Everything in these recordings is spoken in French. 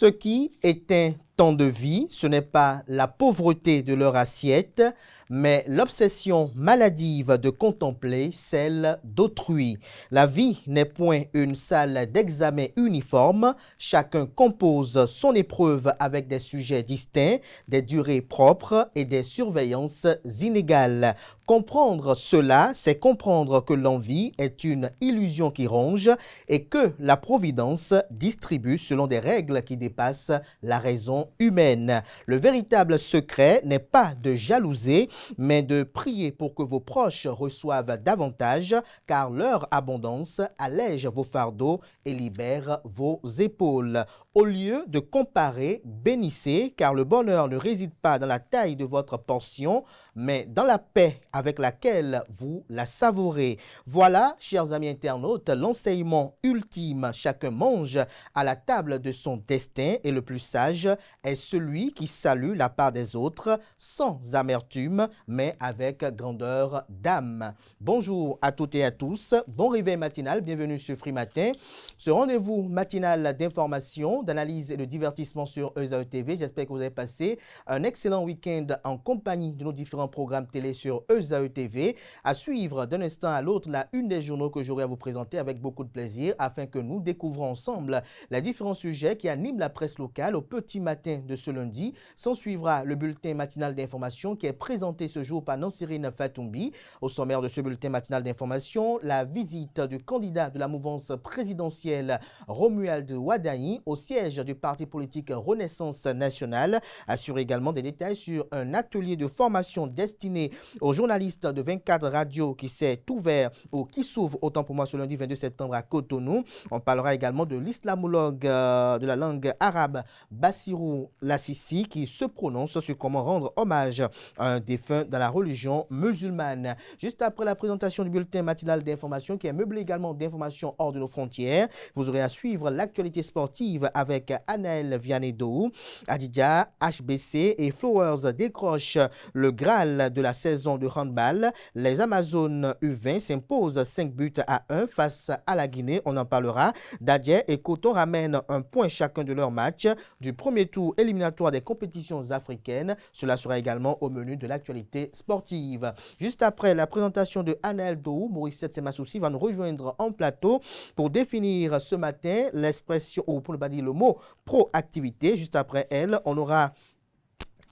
Ce qui éteint tant de vie, ce n'est pas la pauvreté de leur assiette, mais l'obsession maladive de contempler celle d'autrui. La vie n'est point une salle d'examen uniforme, chacun compose son épreuve avec des sujets distincts, des durées propres et des surveillances inégales. Comprendre cela, c'est comprendre que l'envie est une illusion qui ronge et que la providence distribue selon des règles qui dépassent la raison humaine. Le véritable secret n'est pas de jalouser, mais de prier pour que vos proches reçoivent davantage, car leur abondance allège vos fardeaux et libère vos épaules. Au lieu de comparer, bénissez, car le bonheur ne réside pas dans la taille de votre portion, mais dans la paix avec laquelle vous la savourez. Voilà, chers amis internautes, l'enseignement ultime. Chacun mange à la table de son destin et le plus sage est celui qui salue la part des autres sans amertume, mais avec grandeur d'âme. Bonjour à toutes et à tous, bon réveil matinal, bienvenue sur Free Matin. Ce rendez-vous matinal d'information, d'analyse et de divertissement sur ESAE TV. J'espère que vous avez passé un excellent week-end en compagnie de nos différents programmes télé sur ESAE TV. À suivre d'un instant à l'autre la une des journaux que j'aurai à vous présenter avec beaucoup de plaisir afin que nous découvrons ensemble les différents sujets qui animent la presse locale au petit matin de ce lundi. S'en suivra le bulletin matinal d'information qui est présenté ce jour par Nansirine Fatoumbi. Au sommaire de ce bulletin matinal d'information, la visite du candidat de la mouvance présidentielle Romuald Wadani au siège du parti politique Renaissance nationale. Assure également des détails sur un atelier de formation destiné aux journalistes de 24 radios qui s'est ouvert ou qui s'ouvre autant pour moi ce lundi 22 septembre à Cotonou. On parlera également de l'islamologue de la langue arabe Bassirou Lassisi qui se prononce sur comment rendre hommage à un défunt dans la religion musulmane. Juste après la présentation du bulletin matinal d'information qui est meublé également d'informations hors de nos frontières, vous aurez à suivre l'actualité sportive avec Anaël Vianney-Dohou. Adidja, HBC et Flowers décrochent le Graal de la saison de handball. Les Amazones U20 s'imposent 5 buts à 1 face à la Guinée. On en parlera. Dadje et Coton ramènent un point chacun de leur match du premier tour éliminatoire des compétitions africaines. Cela sera également au menu de l'actualité sportive. Juste après la présentation de Anaël Dohou, Maurice Semasoussi va nous rejoindre en plateau pour définir ce matin l'expression, ou pour ne pas dire le mot, proactivité. Juste après elle, on aura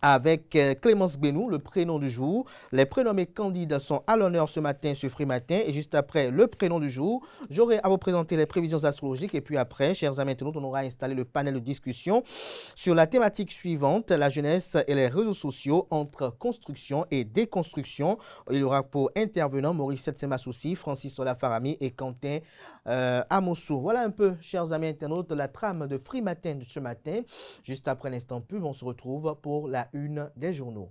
avec Clémence Benou, le prénom du jour. Les prénommés candidats sont à l'honneur ce matin sur Free Matin. Et juste après le prénom du jour, j'aurai à vous présenter les prévisions astrologiques. Et puis après, chers amis internautes, on aura installé le panel de discussion sur la thématique suivante, la jeunesse et les réseaux sociaux entre construction et déconstruction. Il y aura pour intervenants Maurice Semasoussi, Francis Sola-Farami et Quentin Amoussou. Voilà un peu, chers amis internautes, la trame de Free Matin de ce matin. Juste après l'instant pub, on se retrouve pour la une des journaux.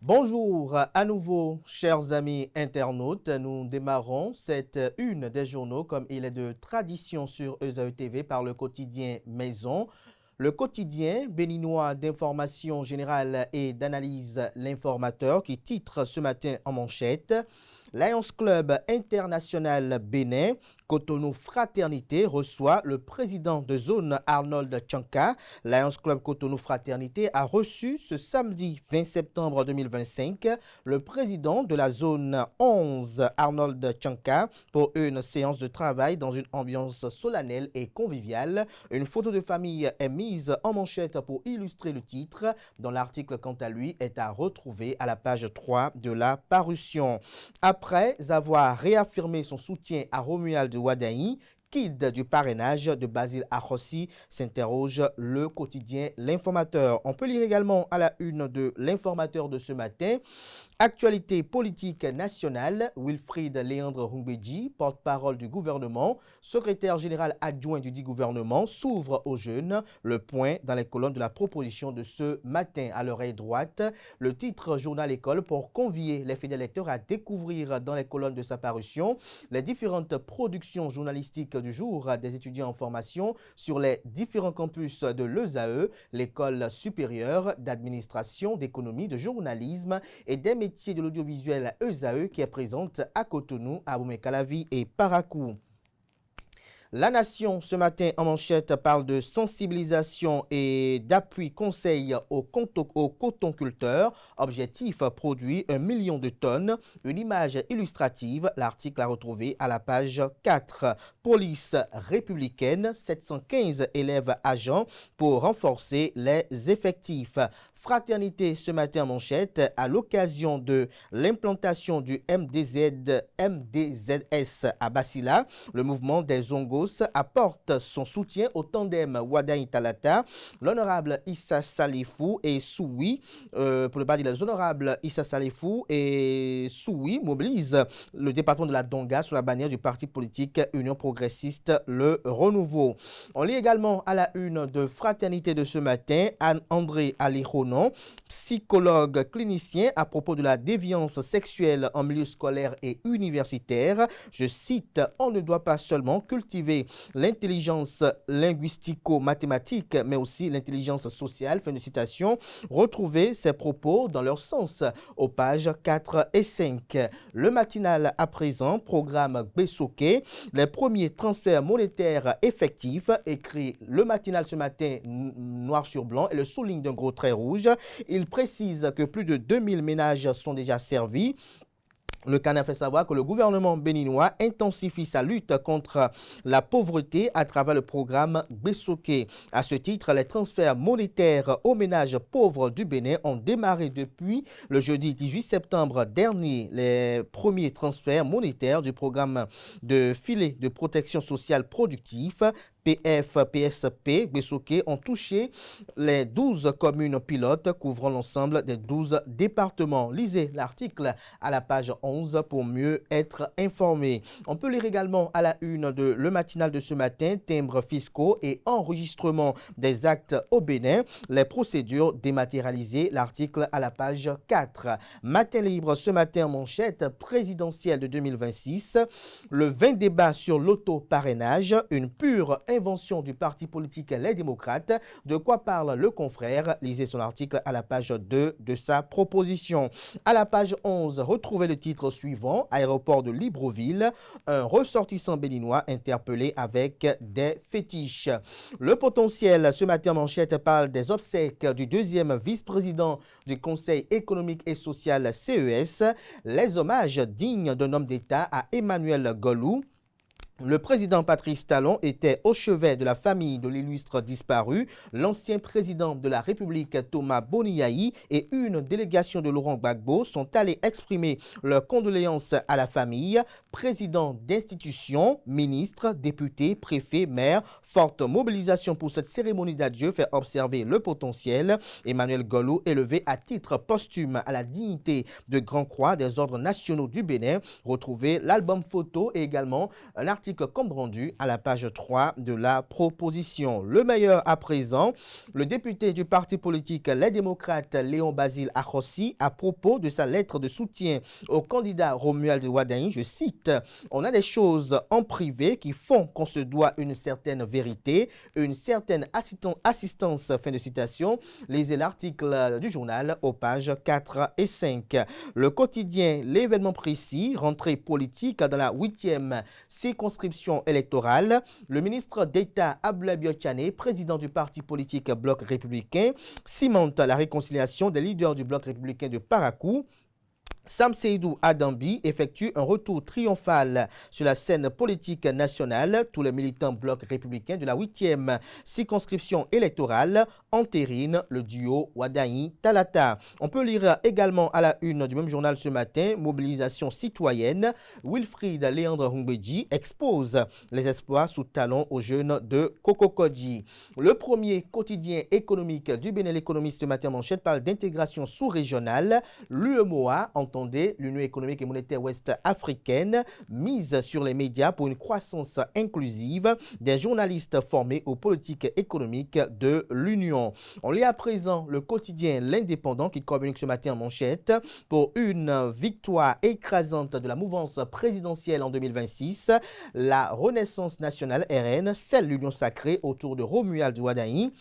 Bonjour à nouveau, chers amis internautes. Nous démarrons cette une des journaux comme il est de tradition sur ESAE TV par le quotidien Maison. Le quotidien béninois d'information générale et d'analyse L'Informateur qui titre ce matin en manchette « Lions Club International Bénin ». Cotonou Fraternité reçoit le président de zone Arnold Tchanka. Lions Club Cotonou Fraternité a reçu ce samedi 20 septembre 2025 le président de la zone 11 Arnold Tchanka pour une séance de travail dans une ambiance solennelle et conviviale. Une photo de famille est mise en manchette pour illustrer le titre dont l'article quant à lui est à retrouver à la page 3 de la parution. Après avoir réaffirmé son soutien à Romuald Wadani, liquide du parrainage de Basile Akossi, s'interroge le quotidien L'Informateur. On peut lire également à la une de L'Informateur de ce matin. Actualité politique nationale, Wilfried Léandre Humbedji, porte-parole du gouvernement, secrétaire général adjoint du dit gouvernement, s'ouvre aux jeunes. Le point dans les colonnes de la proposition de ce matin à l'oreille droite. Le titre Journal École pour convier les fidèles lecteurs à découvrir dans les colonnes de sa parution les différentes productions journalistiques du jour des étudiants en formation sur les différents campus de l'ESAE, l'école supérieure d'administration, d'économie, de journalisme et des métiers de l'audiovisuel ESAE qui est présente à Cotonou, à Abomey-Calavi et Parakou. La Nation, ce matin, en manchette, parle de sensibilisation et d'appui conseil aux cotonculteurs. Objectif, produit 1 million de tonnes. Une image illustrative, l'article à retrouver à la page 4. Police républicaine, 715 élèves agents pour renforcer les effectifs. Fraternité ce matin en manchette à l'occasion de l'implantation du MDZS à Basila. Le mouvement des Zongos apporte son soutien au tandem Wadain Talata. L'honorable Issa Salifou et Soui, pour ne pas dire les honorables Issa Salifou et Soui mobilisent le département de la Donga sous la bannière du parti politique Union progressiste Le Renouveau. On lit également à la une de Fraternité de ce matin Anne-André Alirono, psychologue clinicien à propos de la déviance sexuelle en milieu scolaire et universitaire. Je cite, on ne doit pas seulement cultiver l'intelligence linguistico-mathématique, mais aussi l'intelligence sociale. Fin de citation. Retrouvez ces propos dans leur sens aux pages 4 et 5. Le matinal à présent, programme Bessoké, les premiers transferts monétaires effectifs, écrit le matinal ce matin noir sur blanc et le souligne d'un gros trait rouge. Il précise que plus de 2000 ménages sont déjà servis. Le Canard fait savoir que le gouvernement béninois intensifie sa lutte contre la pauvreté à travers le programme Bessoké. À ce titre, les transferts monétaires aux ménages pauvres du Bénin ont démarré depuis le jeudi 18 septembre dernier. Les premiers transferts monétaires du programme de filet de protection sociale productif PFPSP Bessoké ont touché les 12 communes pilotes couvrant l'ensemble des 12 départements. Lisez l'article à la page 11 pour mieux être informé. On peut lire également à la une de Le Matinal de ce matin, timbres fiscaux et enregistrement des actes au Bénin, les procédures dématérialisées, l'article à la page 4. Matin libre ce matin en manchette, présidentielle de 2026, le 20 débat sur l'auto-parrainage, une pure invention du parti politique Les Démocrates. De quoi parle le confrère? Lisez son article à la page 2 de sa proposition. À la page 11, retrouvez le titre suivant, aéroport de Libreville, un ressortissant béninois interpellé avec des fétiches. Le potentiel, ce matin en manchette, parle des obsèques du deuxième vice-président du Conseil économique et social CES, les hommages dignes d'un homme d'État à Emmanuel Golou. Le président Patrice Talon était au chevet de la famille de l'illustre disparu. L'ancien président de la République Thomas Boniaï et une délégation de Laurent Gbagbo sont allés exprimer leurs condoléances à la famille. Président d'institutions, ministres, députés, préfets, maires, forte mobilisation pour cette cérémonie d'adieu fait observer le potentiel. Emmanuel Golou élevé à titre posthume à la dignité de Grand Croix des ordres nationaux du Bénin. Retrouvez l'album photo et également un article compte rendu à la page 3 de la proposition. Le meilleur à présent, le député du parti politique Les Démocrates Léon Basile Akossi à propos de sa lettre de soutien au candidat Romuald Wadain, je cite, on a des choses en privé qui font qu'on se doit une certaine vérité, une certaine assistance, fin de citation. Lisez l'article du journal aux pages 4 et 5. Le quotidien, l'événement précis, rentrée politique dans la 8e circonscription électorale. Le ministre d'État Abdoulaye Biotchane, président du parti politique Bloc républicain, cimente la réconciliation des leaders du Bloc républicain de Parakou. Sam Seydou Adambi effectue un retour triomphal sur la scène politique nationale. Tous les militants blocs républicains de la 8e circonscription électorale entérinent le duo Wadahi-Talata. On peut lire également à la une du même journal ce matin, mobilisation citoyenne. Wilfried Léandre Humbedji expose les espoirs sous talon aux jeunes de Kokokodji. Le premier quotidien économique du Bénin, l'économiste ce matin manchette, parle d'intégration sous-régionale. L'UEMOA l'Union économique et monétaire ouest-africaine, mise sur les médias pour une croissance inclusive des journalistes formés aux politiques économiques de l'Union. On lit à présent le quotidien L'Indépendant qui communique ce matin en manchette pour une victoire écrasante de la mouvance présidentielle en 2026. La Renaissance nationale RN scelle l'union sacrée autour de Romuald Wadahi.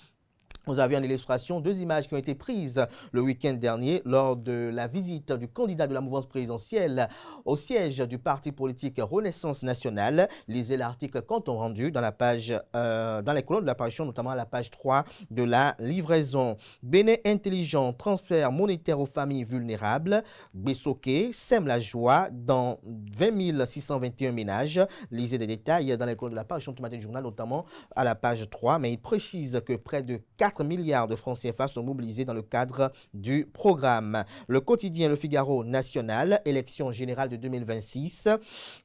Vous avez en illustration deux images qui ont été prises le week-end dernier lors de la visite du candidat de la mouvance présidentielle au siège du parti politique Renaissance nationale. Lisez l'article quand on rendu dans la page, dans les colonnes de l'apparition, notamment à la page 3 de la livraison. Bénin intelligent, transfert monétaire aux familles vulnérables. Bessoké sème la joie dans 20 621 ménages. Lisez des détails dans les colonnes de l'apparition du matin du journal, notamment à la page 3, mais il précise que près de 4 milliards de francs CFA sont mobilisés dans le cadre du programme. Le quotidien Le Figaro national, élection générale de 2026.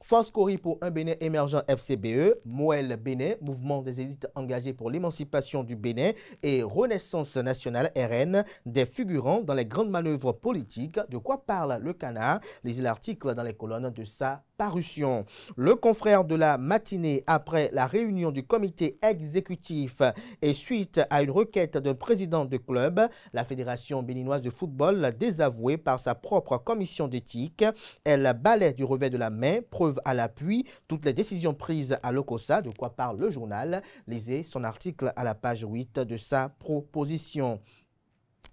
Force Cori pour un Bénin émergent FCBE, Moël Bénin, mouvement des élites engagées pour l'émancipation du Bénin et Renaissance nationale RN, des figurants dans les grandes manœuvres politiques. De quoi parle le Canard? Lisez l'article dans les colonnes de sa parution. Le confrère de la matinée après la réunion du comité exécutif et suite à une requête d'un président de club, la Fédération béninoise de football l'a désavouée par sa propre commission d'éthique. Elle balaie du revers de la main, preuve à l'appui, toutes les décisions prises à l'OCOSA, de quoi parle le journal. Lisez son article à la page 8 de sa proposition.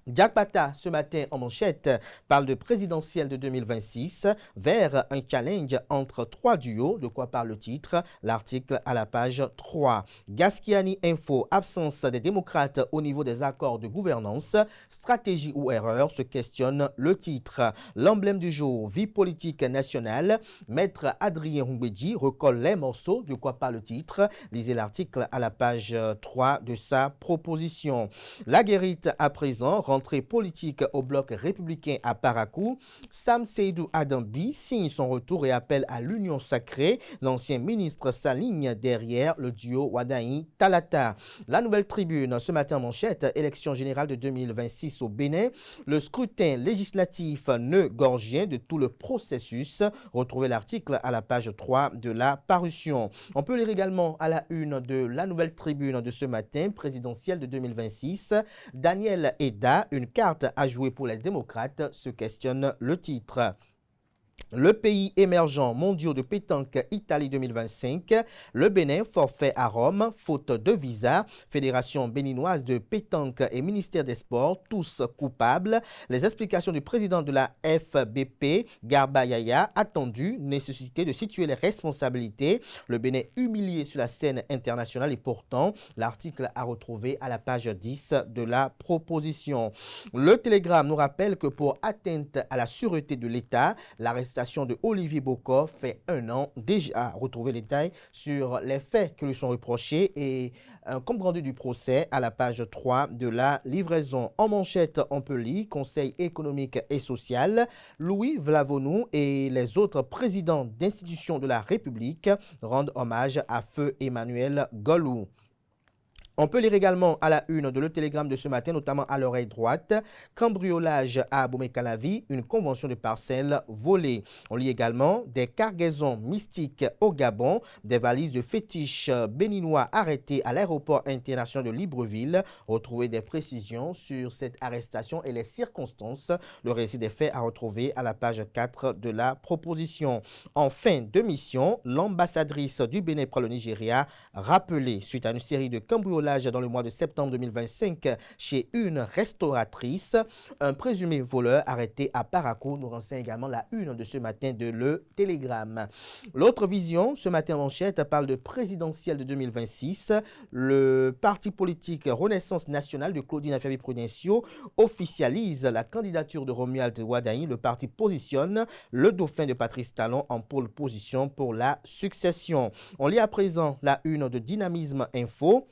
Jack Bata, ce matin en manchette, parle de présidentielle de 2026 vers un challenge entre trois duos. De quoi parle le titre? L'article à la page 3. Gaskiani Info, absence des démocrates au niveau des accords de gouvernance. Stratégie ou erreur, se questionne le titre. L'emblème du jour, vie politique nationale. Maître Adrien Humbedji recolle les morceaux. De quoi parle le titre? Lisez l'article à la page 3 de sa proposition. La guérite à présent, rentrée politique au bloc républicain à Parakou. Sam Seydou Adambi signe son retour et appelle à l'union sacrée. L'ancien ministre s'aligne derrière le duo Wadahi-Talata. La Nouvelle Tribune, ce matin manchette, élection générale de 2026 au Bénin. Le scrutin législatif nœud gorgien de tout le processus. Retrouvez l'article à la page 3 de la parution. On peut lire également à la une de la Nouvelle Tribune de ce matin, présidentielle de 2026. Daniel Eda, une carte à jouer pour les démocrates, se questionne le titre. Le pays émergent mondiaux de pétanque Italie 2025, le Bénin forfait à Rome, faute de visa, Fédération béninoise de pétanque et ministère des Sports, tous coupables. Les explications du président de la FBP, Garba Yaya, attendu, nécessité de situer les responsabilités. Le Bénin humilié sur la scène internationale et pourtant, l'article à retrouver à la page 10 de la proposition. Le Télégramme nous rappelle que pour atteinte à la sûreté de l'État, l'arrestation de Olivier Bokov fait 1 an déjà. Retrouvez les détails sur les faits qui lui sont reprochés et un compte rendu du procès à la page 3 de la livraison. En manchette, on peut lire Conseil économique et social. Louis Vlavonou et les autres présidents d'institutions de la République rendent hommage à feu Emmanuel Golou. On peut lire également à la une de Le Télégramme de ce matin, notamment à l'oreille droite, cambriolage à Bomé-Calavi, une convention de parcelles volée. On lit également des cargaisons mystiques au Gabon, des valises de fétiches béninois arrêtées à l'aéroport international de Libreville. Retrouvez des précisions sur cette arrestation et les circonstances. Le récit des faits à retrouver à la page 4 de la proposition. En fin de mission, l'ambassadrice du Bénin pour le Nigeria rappelée suite à une série de cambriolages cambriolage dans le mois de septembre 2025 chez une restauratrice. Un présumé voleur arrêté à Parakou nous renseigne également la une de ce matin de Le Télégramme. L'autre vision, ce matin manchette, parle de présidentielle de 2026. Le parti politique Renaissance nationale de Claudine Affaire-Prudencio officialise la candidature de Romuald Wardani. Le parti positionne le dauphin de Patrice Talon en pôle position pour la succession. On lit à présent la une de Dynamisme Info.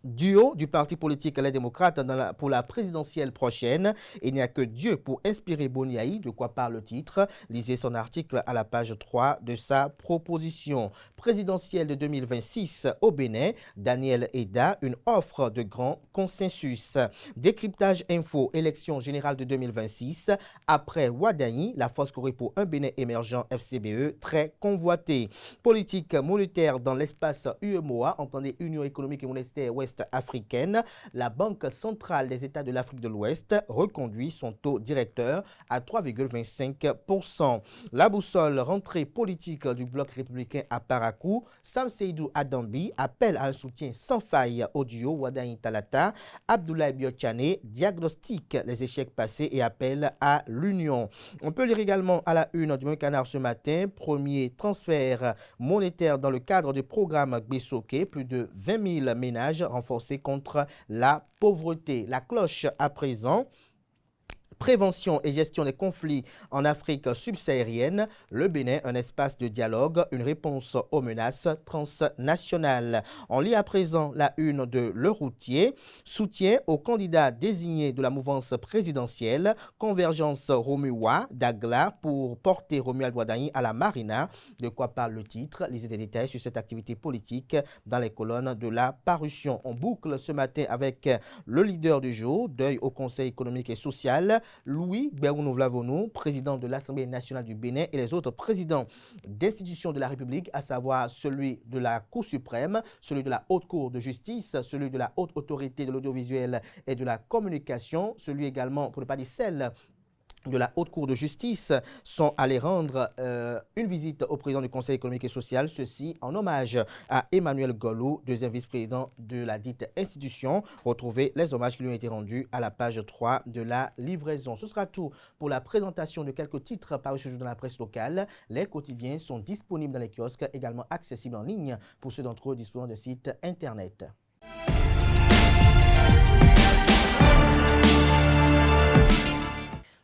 Duo du parti politique Les Démocrates pour la présidentielle prochaine. Il n'y a que Dieu pour inspirer Boniaï, de quoi parle le titre. Lisez son article à la page 3 de sa proposition. Présidentielle de 2026 au Bénin, Daniel Eda, une offre de grand consensus. Décryptage info, élection générale de 2026. Après Wardani, la force courait pour un Bénin émergent FCBE très convoité. Politique monétaire dans l'espace UEMOA, entendez Union économique et monétaire ouest africaine, la Banque centrale des États de l'Afrique de l'Ouest reconduit son taux directeur à 3,25%. La boussole rentrée politique du bloc républicain à Parakou, Sam Seydou Adambi appelle à un soutien sans faille au duo Wardani Talata. Abdoulaye Biochane diagnostique les échecs passés et appelle à l'union. On peut lire également à la une du Même Canard ce matin, premier transfert monétaire dans le cadre du programme Gbesoke, plus de 20 000 ménages renforcés contre la pauvreté. La cloche à présent. Prévention et gestion des conflits en Afrique subsaharienne, le Bénin, un espace de dialogue, une réponse aux menaces transnationales. On lit à présent la une de Le Routier, soutien aux candidats désignés de la mouvance présidentielle, convergence Romuwa Dagla pour porter Romuald Wardani à la Marina. De quoi parle le titre? Lisez des détails sur cette activité politique dans les colonnes de la parution. On boucle ce matin avec le leader du jour, deuil au Conseil économique et social, Louis Berounou-Vlavonou, président de l'Assemblée nationale du Bénin, et les autres présidents d'institutions de la République, à savoir celui de la Cour suprême, celui de la Haute Cour de justice, celui de la Haute Autorité de l'audiovisuel et de la communication, celui également, pour ne pas dire celle de la Haute Cour de justice, sont allés rendre une visite au président du Conseil économique et social, ceci en hommage à Emmanuel Golou, deuxième vice-président de la dite institution. Retrouvez les hommages qui lui ont été rendus à la page 3 de la livraison. Ce sera tout pour la présentation de quelques titres parus ce jour dans la presse locale. Les quotidiens sont disponibles dans les kiosques, également accessibles en ligne pour ceux d'entre eux disposant de sites internet.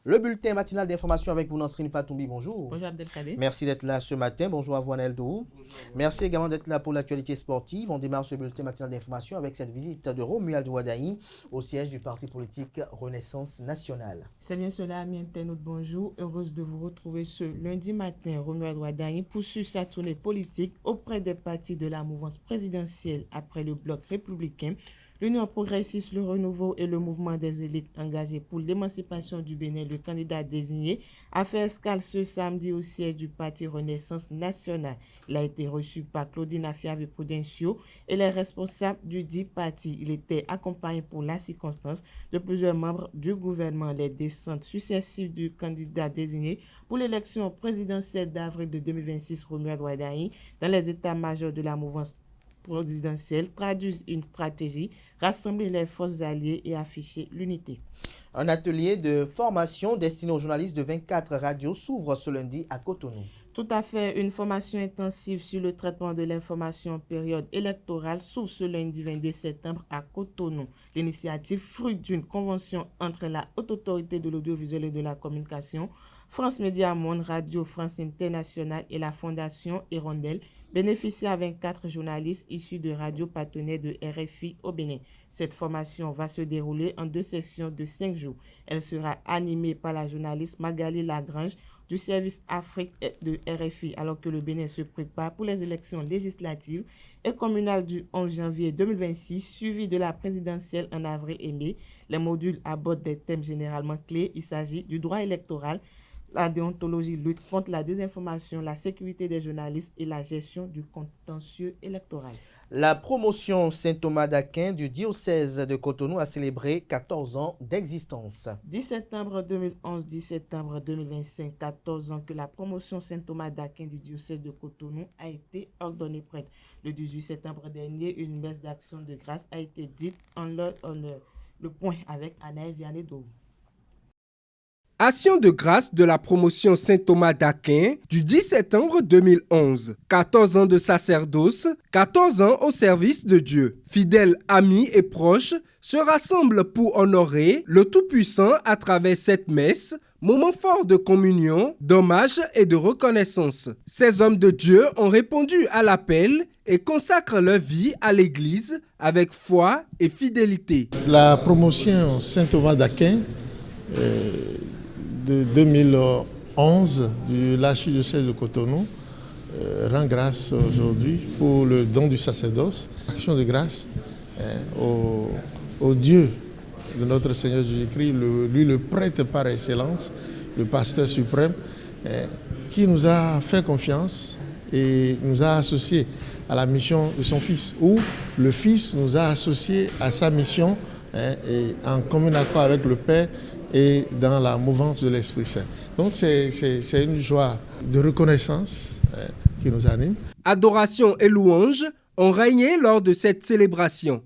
Le bulletin matinal d'information avec vous, Nansrine Fatoumbi, bonjour. Bonjour Abdelkader. Merci d'être là ce matin. Bonjour à vous, Anel Dou. Merci également d'être là pour l'actualité sportive. On démarre ce bulletin matinal d'information avec cette visite de Romuald Wardani au siège du parti politique Renaissance nationale. C'est bien cela, amis internautes, bonjour. Heureuse de vous retrouver ce lundi matin. Romuald Wardani poursuit sa tournée politique auprès des partis de la mouvance présidentielle après le bloc républicain, l'Union progressiste, le renouveau et le mouvement des élites engagés pour l'émancipation du Bénin. Le candidat désigné a fait escale ce samedi au siège du parti Renaissance nationale. Il a été reçu par Claudine Affaire-Prudencio et les responsables du dit parti. Il était accompagné pour la circonstance de plusieurs membres du gouvernement. Les descentes successives du candidat désigné pour l'élection présidentielle d'avril de 2026, Romuald Wardani, dans les états-majors de la mouvance présidentielle, traduisent une stratégie, rassembler les forces alliées et afficher l'unité. Un atelier de formation destiné aux journalistes de 24 radios s'ouvre ce lundi à Cotonou. Tout à fait, une formation intensive sur le traitement de l'information en période électorale s'ouvre ce lundi 22 septembre à Cotonou. L'initiative, fruit d'une convention entre la Haute Autorité de l'audiovisuel et de la communication, France Média Monde, Radio France Internationale et la Fondation Hirondelle, bénéficie à 24 journalistes issus de radios partenaires de RFI au Bénin. Cette formation va se dérouler en 2 sessions de 5 jours. Elle sera animée par la journaliste Magali Lagrange du service Afrique de RFI, alors que le Bénin se prépare pour les élections législatives et communales du 11 janvier 2026, suivies de la présidentielle en avril et mai. Les modules abordent des thèmes généralement clés. Il s'agit du droit électoral, la déontologie, lutte contre la désinformation, la sécurité des journalistes et la gestion du contentieux électoral. La promotion Saint-Thomas d'Aquin du diocèse de Cotonou a célébré 14 ans d'existence. 10 septembre 2011, 10 septembre 2025, 14 ans que la promotion Saint-Thomas d'Aquin du diocèse de Cotonou a été ordonnée prêtre. Le 18 septembre dernier, une messe d'action de grâce a été dite en leur honneur. Le point avec Anaël Vianney-Dou. Action de grâce de la promotion Saint-Thomas d'Aquin du 10 septembre 2011. 14 ans de sacerdoce, 14 ans au service de Dieu. Fidèles, amis et proches se rassemblent pour honorer le Tout-Puissant à travers cette messe, moment fort de communion, d'hommage et de reconnaissance. Ces hommes de Dieu ont répondu à l'appel et consacrent leur vie à l'Église avec foi et fidélité. La promotion Saint-Thomas d'Aquin de 2011 de l'archidiocèse de Cotonou rend grâce aujourd'hui pour le don du sacerdoce, action de grâce au Dieu de notre Seigneur Jésus-Christ, lui le prêtre par excellence, le pasteur suprême, qui nous a fait confiance et nous a associés à la mission de son Fils, où le Fils nous a associés à sa mission et en commun accord avec le Père et dans la mouvance de l'Esprit Saint. Donc c'est une joie de reconnaissance qui nous anime. Adoration et louange ont régné lors de cette célébration.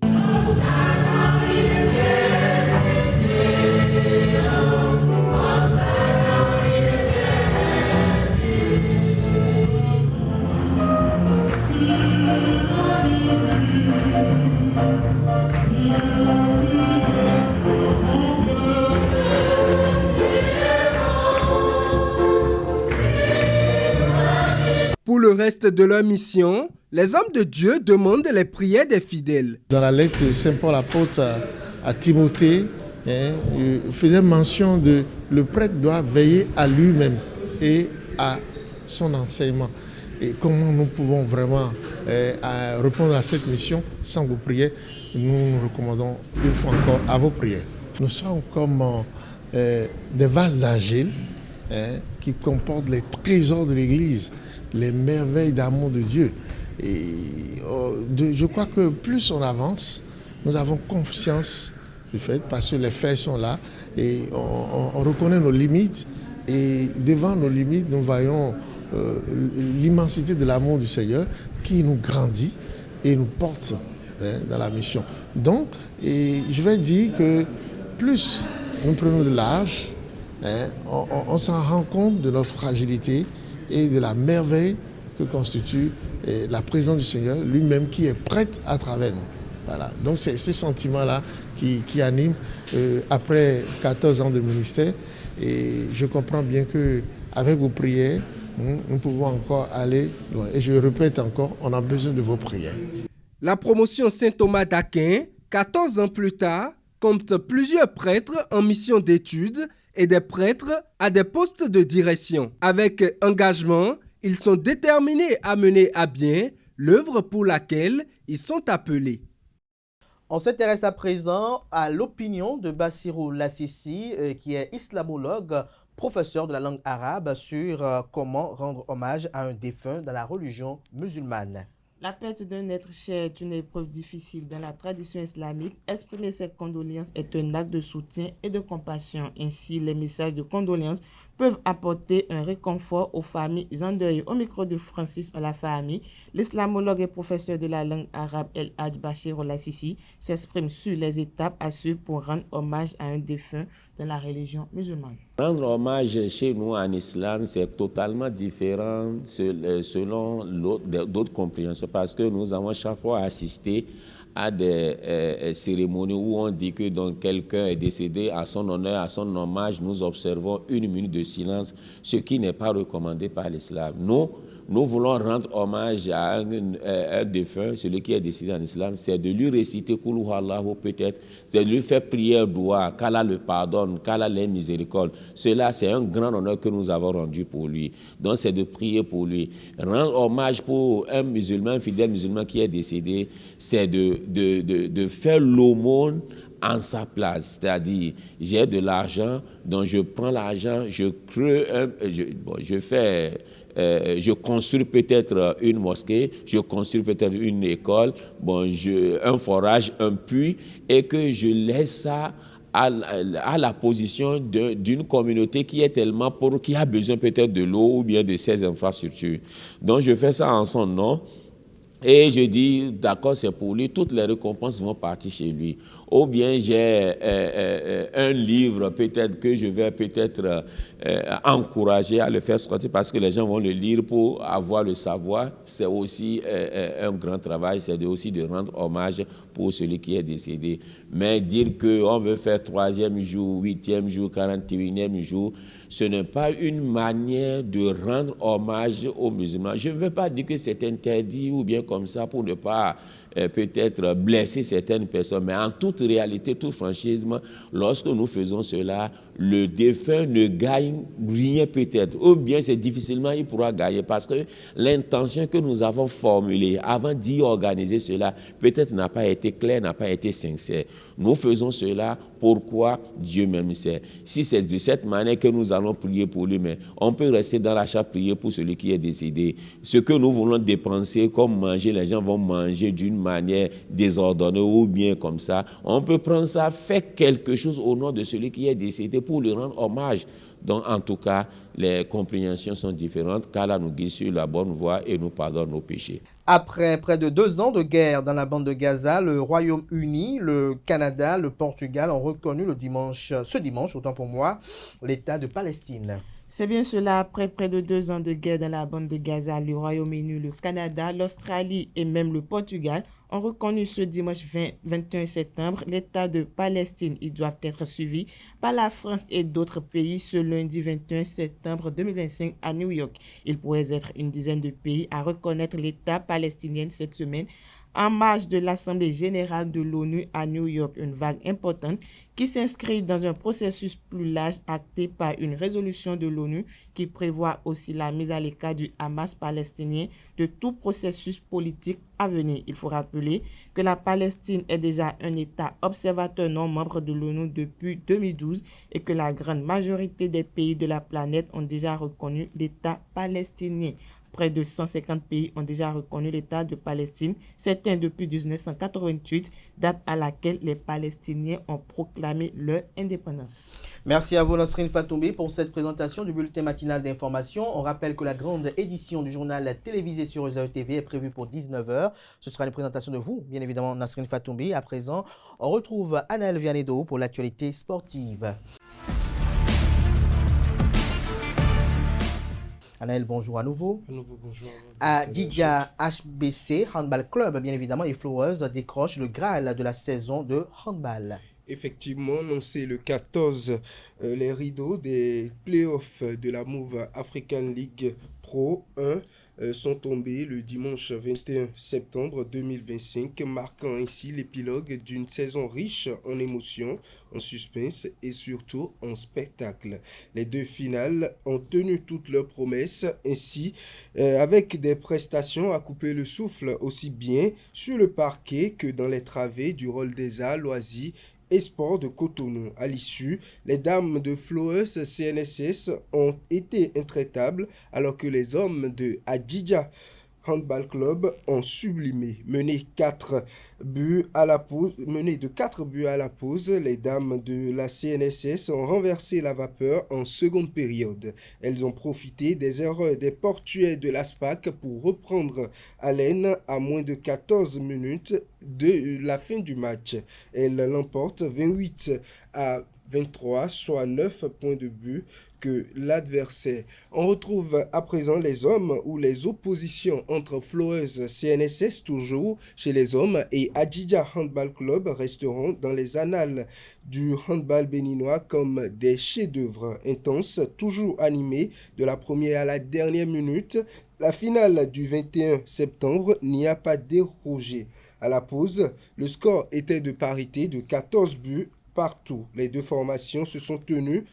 Pour le reste de leur mission, les hommes de Dieu demandent les prières des fidèles. Dans la lettre de Saint Paul apôtre à Timothée, il faisait mention de le prêtre doit veiller à lui-même et à son enseignement. Et comment nous pouvons vraiment répondre à cette mission sans vos prières? Nous nous recommandons une fois encore à vos prières. Nous sommes comme des vases d'argile qui comportent les trésors de l'Église, les merveilles d'amour de Dieu. Et je crois que plus on avance, nous avons conscience du fait, parce que les faits sont là, et on reconnaît nos limites, et devant nos limites, nous voyons l'immensité de l'amour du Seigneur qui nous grandit et nous porte dans la mission. Donc, je vais dire que plus nous prenons de l'âge, on s'en rend compte de notre fragilité et de la merveille que constitue la présence du Seigneur lui-même qui est prête à travers nous. Voilà. Donc c'est ce sentiment-là qui anime après 14 ans de ministère, et je comprends bien qu'avec vos prières, nous pouvons encore aller loin. Et je répète encore, on a besoin de vos prières. La promotion Saint-Thomas d'Aquin, 14 ans plus tard, compte plusieurs prêtres en mission d'études et des prêtres à des postes de direction. Avec engagement, ils sont déterminés à mener à bien l'œuvre pour laquelle ils sont appelés. On s'intéresse à présent à l'opinion de Bassirou Lassissi, qui est islamologue, professeur de la langue arabe, sur comment rendre hommage à un défunt dans la religion musulmane. La perte d'un être cher est une épreuve difficile dans la tradition islamique. Exprimer ses condoléances est un acte de soutien et de compassion. Ainsi, les messages de condoléances peuvent apporter un réconfort aux familles endeuillées. Au micro de Francis Olafahami, l'islamologue et professeur de la langue arabe El Hadj Bassirou Lassissi s'exprime sur les étapes à suivre pour rendre hommage à un défunt dans la religion musulmane. Rendre hommage chez nous en islam, c'est totalement différent selon d'autres compréhensions, parce que nous avons chaque fois assisté à des cérémonies où on dit que donc quelqu'un est décédé, à son honneur, à son hommage, nous observons 1 minute de silence, ce qui n'est pas recommandé par l'islam. Nous voulons rendre hommage à un défunt, celui qui est décédé en islam, c'est de lui réciter Kul Huwallahu peut-être, de lui faire prière doua, qu'Allah le pardonne, qu'Allah l'ait miséricorde. Cela, c'est un grand honneur que nous avons rendu pour lui. Donc, c'est de prier pour lui. Rendre hommage pour un musulman, un fidèle musulman qui est décédé, c'est de faire l'aumône en sa place, c'est-à-dire j'ai de l'argent, donc je prends l'argent, je creux, je fais je construis peut-être une mosquée, je construis peut-être une école, un forage, un puits, et que je laisse ça à la position d'une communauté qui est tellement pauvre, qui a besoin peut-être de l'eau ou bien de ces infrastructures. Donc je fais ça en son nom. Et je dis, d'accord, c'est pour lui, toutes les récompenses vont partir chez lui. Ou bien j'ai un livre peut-être que je vais peut-être encourager à le faire sortir parce que les gens vont le lire pour avoir le savoir. C'est aussi un grand travail, c'est aussi de rendre hommage pour celui qui est décédé. Mais dire qu'on veut faire 3e jour, 8e jour, 41e jour, ce n'est pas une manière de rendre hommage aux musulmans. Je ne veux pas dire que c'est interdit ou bien comme ça pour ne pas peut-être blesser certaines personnes, mais en toute réalité, toute franchise, lorsque nous faisons cela, le défunt ne gagne rien peut-être, ou bien c'est difficilement il pourra gagner parce que l'intention que nous avons formulée avant d'y organiser cela peut-être n'a pas été claire, n'a pas été sincère. Nous faisons cela, pourquoi Dieu même sait. Si c'est de cette manière que nous allons prier pour lui, mais on peut rester dans la chambre prier pour celui qui est décédé. Ce que nous voulons dépenser comme manger, les gens vont manger d'une manière désordonnée ou bien comme ça. On peut prendre ça, faire quelque chose au nom de celui qui est décédé pour lui rendre hommage. Donc, en tout cas, les compréhensions sont différentes, car là, nous guide sur la bonne voie et nous pardonne nos péchés. Après près de 2 ans de guerre dans la bande de Gaza, le Royaume-Uni, le Canada, le Portugal ont reconnu ce dimanche, autant pour moi, l'État de Palestine. C'est bien cela, après près de 2 ans de guerre dans la bande de Gaza, le Royaume-Uni, le Canada, l'Australie et même le Portugal ont reconnu ce dimanche 21 septembre l'État de Palestine. Ils doivent être suivis par la France et d'autres pays ce lundi 21 septembre 2025 à New York. Il pourrait être une dizaine de pays à reconnaître l'État palestinien cette semaine en marge de l'Assemblée générale de l'ONU à New York, une vague importante qui s'inscrit dans un processus plus large acté par une résolution de l'ONU qui prévoit aussi la mise à l'écart du Hamas palestinien de tout processus politique à venir. Il faut rappeler que la Palestine est déjà un État observateur non membre de l'ONU depuis 2012 et que la grande majorité des pays de la planète ont déjà reconnu l'État palestinien. Près de 150 pays ont déjà reconnu l'État de Palestine, certains depuis 1988, date à laquelle les Palestiniens ont proclamé leur indépendance. Merci à vous, Nasrine Fatoumbi, pour cette présentation du bulletin matinal d'information. On rappelle que la grande édition du journal télévisé sur Réseau TV est prévue pour 19h. Ce sera une présentation de vous, bien évidemment, Nasrine Fatoumbi. À présent, on retrouve Anaël Vianedo pour l'actualité sportive. Anaël, bonjour à nouveau. Bonjour. À Didja HBC Handball Club, bien évidemment, et Flowers décrochent le Graal de la saison de handball. Effectivement, annoncé le 14, les rideaux des playoffs de la Move African League Pro 1 sont tombés le dimanche 21 septembre 2025, marquant ainsi l'épilogue d'une saison riche en émotions, en suspense et surtout en spectacle. Les deux finales ont tenu toutes leurs promesses, ainsi avec des prestations à couper le souffle aussi bien sur le parquet que dans les travées du Rôle des Arts, Loisirs et Sport de Cotonou. À l'issue, les dames de Flowers CNSS ont été intraitables alors que les hommes de Adidja Handball Club ont sublimé. Menées de 4 buts à la pause, les dames de la CNSS ont renversé la vapeur en seconde période. Elles ont profité des erreurs des portuaires de l'ASPAC pour reprendre haleine à moins de 14 minutes de la fin du match. Elles l'emportent 28-23, soit 9 points de but que l'adversaire. On retrouve à présent les hommes où les oppositions entre Flowers CNSS toujours chez les hommes et Adidja Handball Club resteront dans les annales du handball béninois comme des chefs-d'œuvre intenses, toujours animés de la première à la dernière minute. La finale du 21 septembre n'y a pas dérogé. À la pause, le score était de parité de 14 buts partout. Les deux formations se sont tenues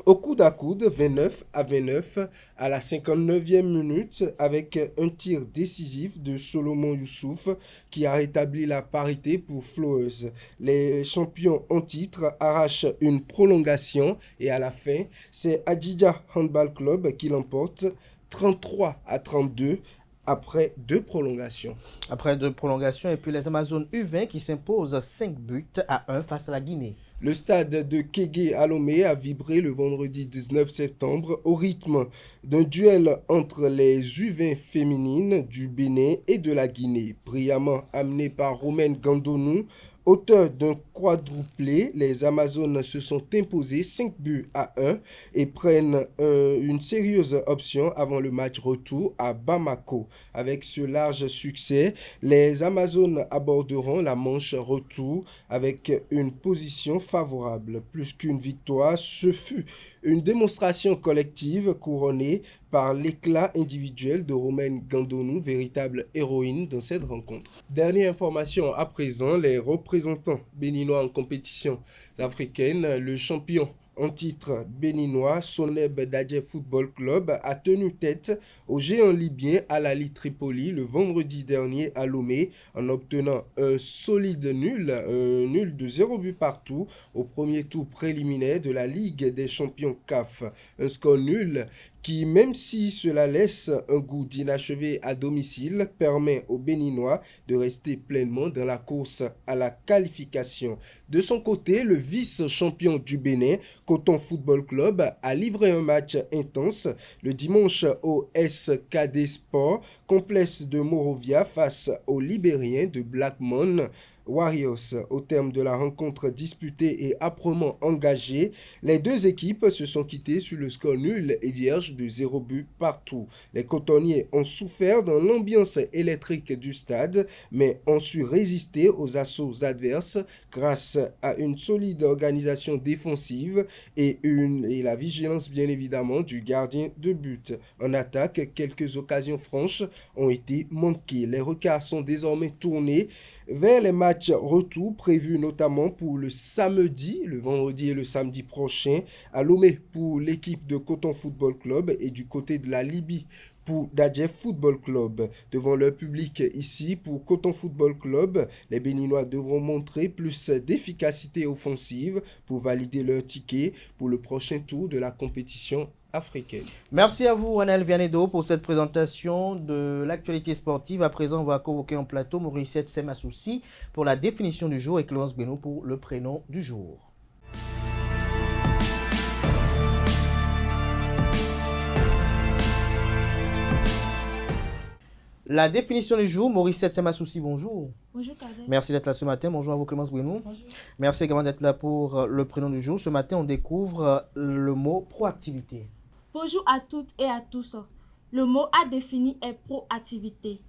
au coude à coude, 29-29 à la 59e minute, avec un tir décisif de Solomon Youssouf qui a rétabli la parité pour Flowers. Les champions en titre arrachent une prolongation et à la fin, c'est Adidja Handball Club qui l'emporte 33-32 après 2 prolongations. Après 2 prolongations, et puis les Amazones U20 qui s'imposent 5-1 face à la Guinée. Le stade de Kégué à Lomé a vibré le vendredi 19 septembre au rythme d'un duel entre les U20 féminines du Bénin et de la Guinée. Brillamment amené par Romaine Gandonou, auteur d'un quadruplé, les Amazones se sont imposées 5-1 et prennent une sérieuse option avant le match retour à Bamako. Avec ce large succès, les Amazones aborderont la manche retour avec une position favorable. Plus qu'une victoire, ce fut une démonstration collective couronnée par l'éclat individuel de Romaine Gandonou, véritable héroïne dans cette rencontre. Dernière information à présent, les représentants béninois en compétition africaine, le champion en titre béninois, Soneb Dadje Football Club, a tenu tête aux géants libyens Al Ahly Tripoli le vendredi dernier à Lomé en obtenant un solide nul de 0 but partout au premier tour préliminaire de la Ligue des champions CAF. Un score nul qui, même si cela laisse un goût d'inachevé à domicile, permet aux Béninois de rester pleinement dans la course à la qualification. De son côté, le vice-champion du Bénin, Coton Football Club, a livré un match intense le dimanche au SKD Sport, complexe de Morovia face aux Libériens de Blackmon Warriors. Au terme de la rencontre disputée et âprement engagée, les deux équipes se sont quittées sur le score nul et vierge de 0 but partout. Les cotonniers ont souffert dans l'ambiance électrique du stade, mais ont su résister aux assauts adverses grâce à une solide organisation défensive et la vigilance bien évidemment du gardien de but. En attaque, quelques occasions franches ont été manquées. Les regards sont désormais tournés vers les matchs retour prévus notamment pour le vendredi et le samedi prochain à Lomé pour l'équipe de Coton Football Club et du côté de la Libye pour Dadje Football Club. Devant leur public ici, pour Coton Football Club, les Béninois devront montrer plus d'efficacité offensive pour valider leur ticket pour le prochain tour de la compétition africaine. Merci à vous, Anel Vianedo, pour cette présentation de l'actualité sportive. À présent, on va convoquer en plateau Maurice Semasoussi pour la définition du jour et Clémence Beno pour le prénom du jour. La définition du jour, Maurice Semasoussi, bonjour. Bonjour Kader. Merci d'être là ce matin. Bonjour à vous, Clémence Beno. Bonjour. Merci également d'être là pour le prénom du jour. Ce matin, on découvre le mot proactivité. Bonjour à toutes et à tous. Le mot à définir est proactivité.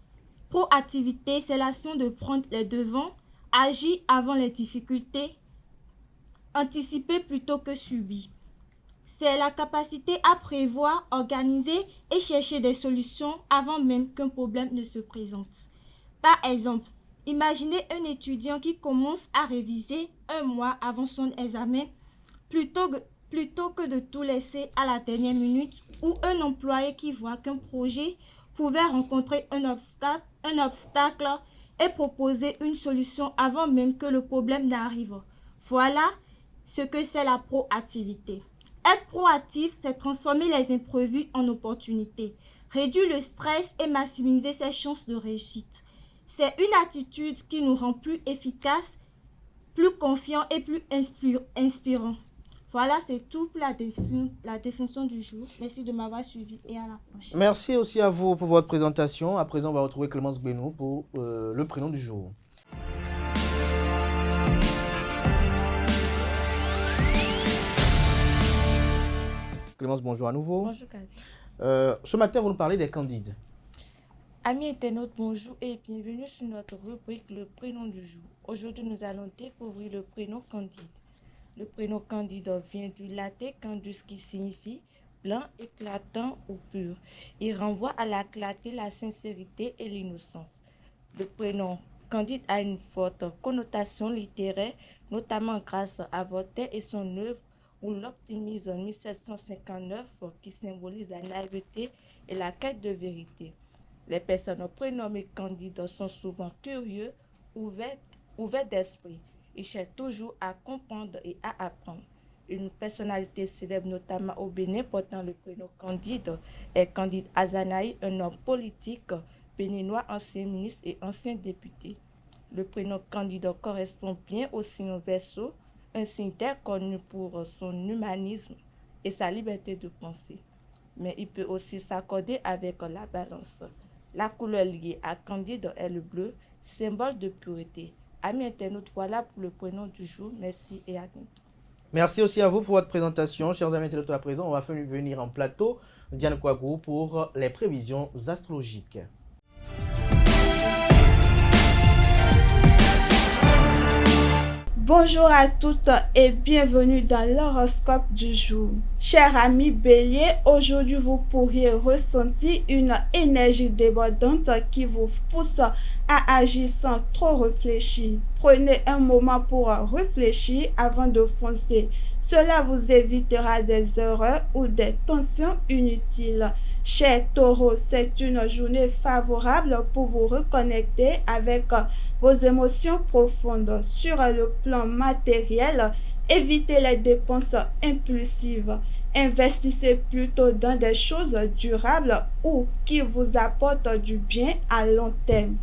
Proactivité, c'est l'action de prendre les devants, agir avant les difficultés, anticiper plutôt que subir. C'est la capacité à prévoir, organiser et chercher des solutions avant même qu'un problème ne se présente. Par exemple, imaginez un étudiant qui commence à réviser un mois avant son examen plutôt que de tout laisser à la dernière minute, ou un employé qui voit qu'un projet pouvait rencontrer un obstacle et proposer une solution avant même que le problème n'arrive. Voilà ce que c'est la proactivité. Être proactif, c'est transformer les imprévus en opportunités, réduire le stress et maximiser ses chances de réussite. C'est une attitude qui nous rend plus efficaces, plus confiants et plus inspirants. Voilà, c'est tout pour la définition du jour. Merci de m'avoir suivi et à la prochaine. Merci aussi à vous pour votre présentation. À présent, on va retrouver Clémence Beno pour le prénom du jour. Clémence, bonjour à nouveau. Bonjour Kader. Ce matin, vous nous parlez des candides. Amis internautes, bonjour et bienvenue sur notre rubrique Le prénom du jour. Aujourd'hui, nous allons découvrir le prénom Candide. Le prénom Candide vient du latin candus qui signifie blanc, éclatant ou pur. Il renvoie à la clarté, la sincérité et l'innocence. Le prénom Candide a une forte connotation littéraire, notamment grâce à Voltaire et son œuvre ou l'optimisme en 1759 qui symbolise la naïveté et la quête de vérité. Les personnes prénommées Candide sont souvent curieux, ouverts d'esprit. Ils cherchent toujours à comprendre et à apprendre. Une personnalité célèbre, notamment au Bénin, portant le prénom Candide, est Candide Azanaï, un homme politique béninois, ancien ministre et ancien député. Le prénom Candide correspond bien au signe Verseau, un signe terre connu pour son humanisme et sa liberté de penser. Mais il peut aussi s'accorder avec la balance. La couleur liée à Candide est le bleu, symbole de pureté. Amis internautes, voilà pour le prénom du jour. Merci et à bientôt. Merci aussi à vous pour votre présentation. Chers amis internautes, à présent, on va venir en plateau Diane Kouagou pour les prévisions astrologiques. Bonjour à toutes et bienvenue dans l'horoscope du jour. Chers amis Bélier, aujourd'hui vous pourriez ressentir une énergie débordante qui vous pousse à agir sans trop réfléchir. Prenez un moment pour réfléchir avant de foncer. Cela vous évitera des erreurs ou des tensions inutiles. Chers taureaux, c'est une journée favorable pour vous reconnecter avec vos émotions profondes. Sur le plan matériel, évitez les dépenses impulsives. Investissez plutôt dans des choses durables ou qui vous apportent du bien à long terme.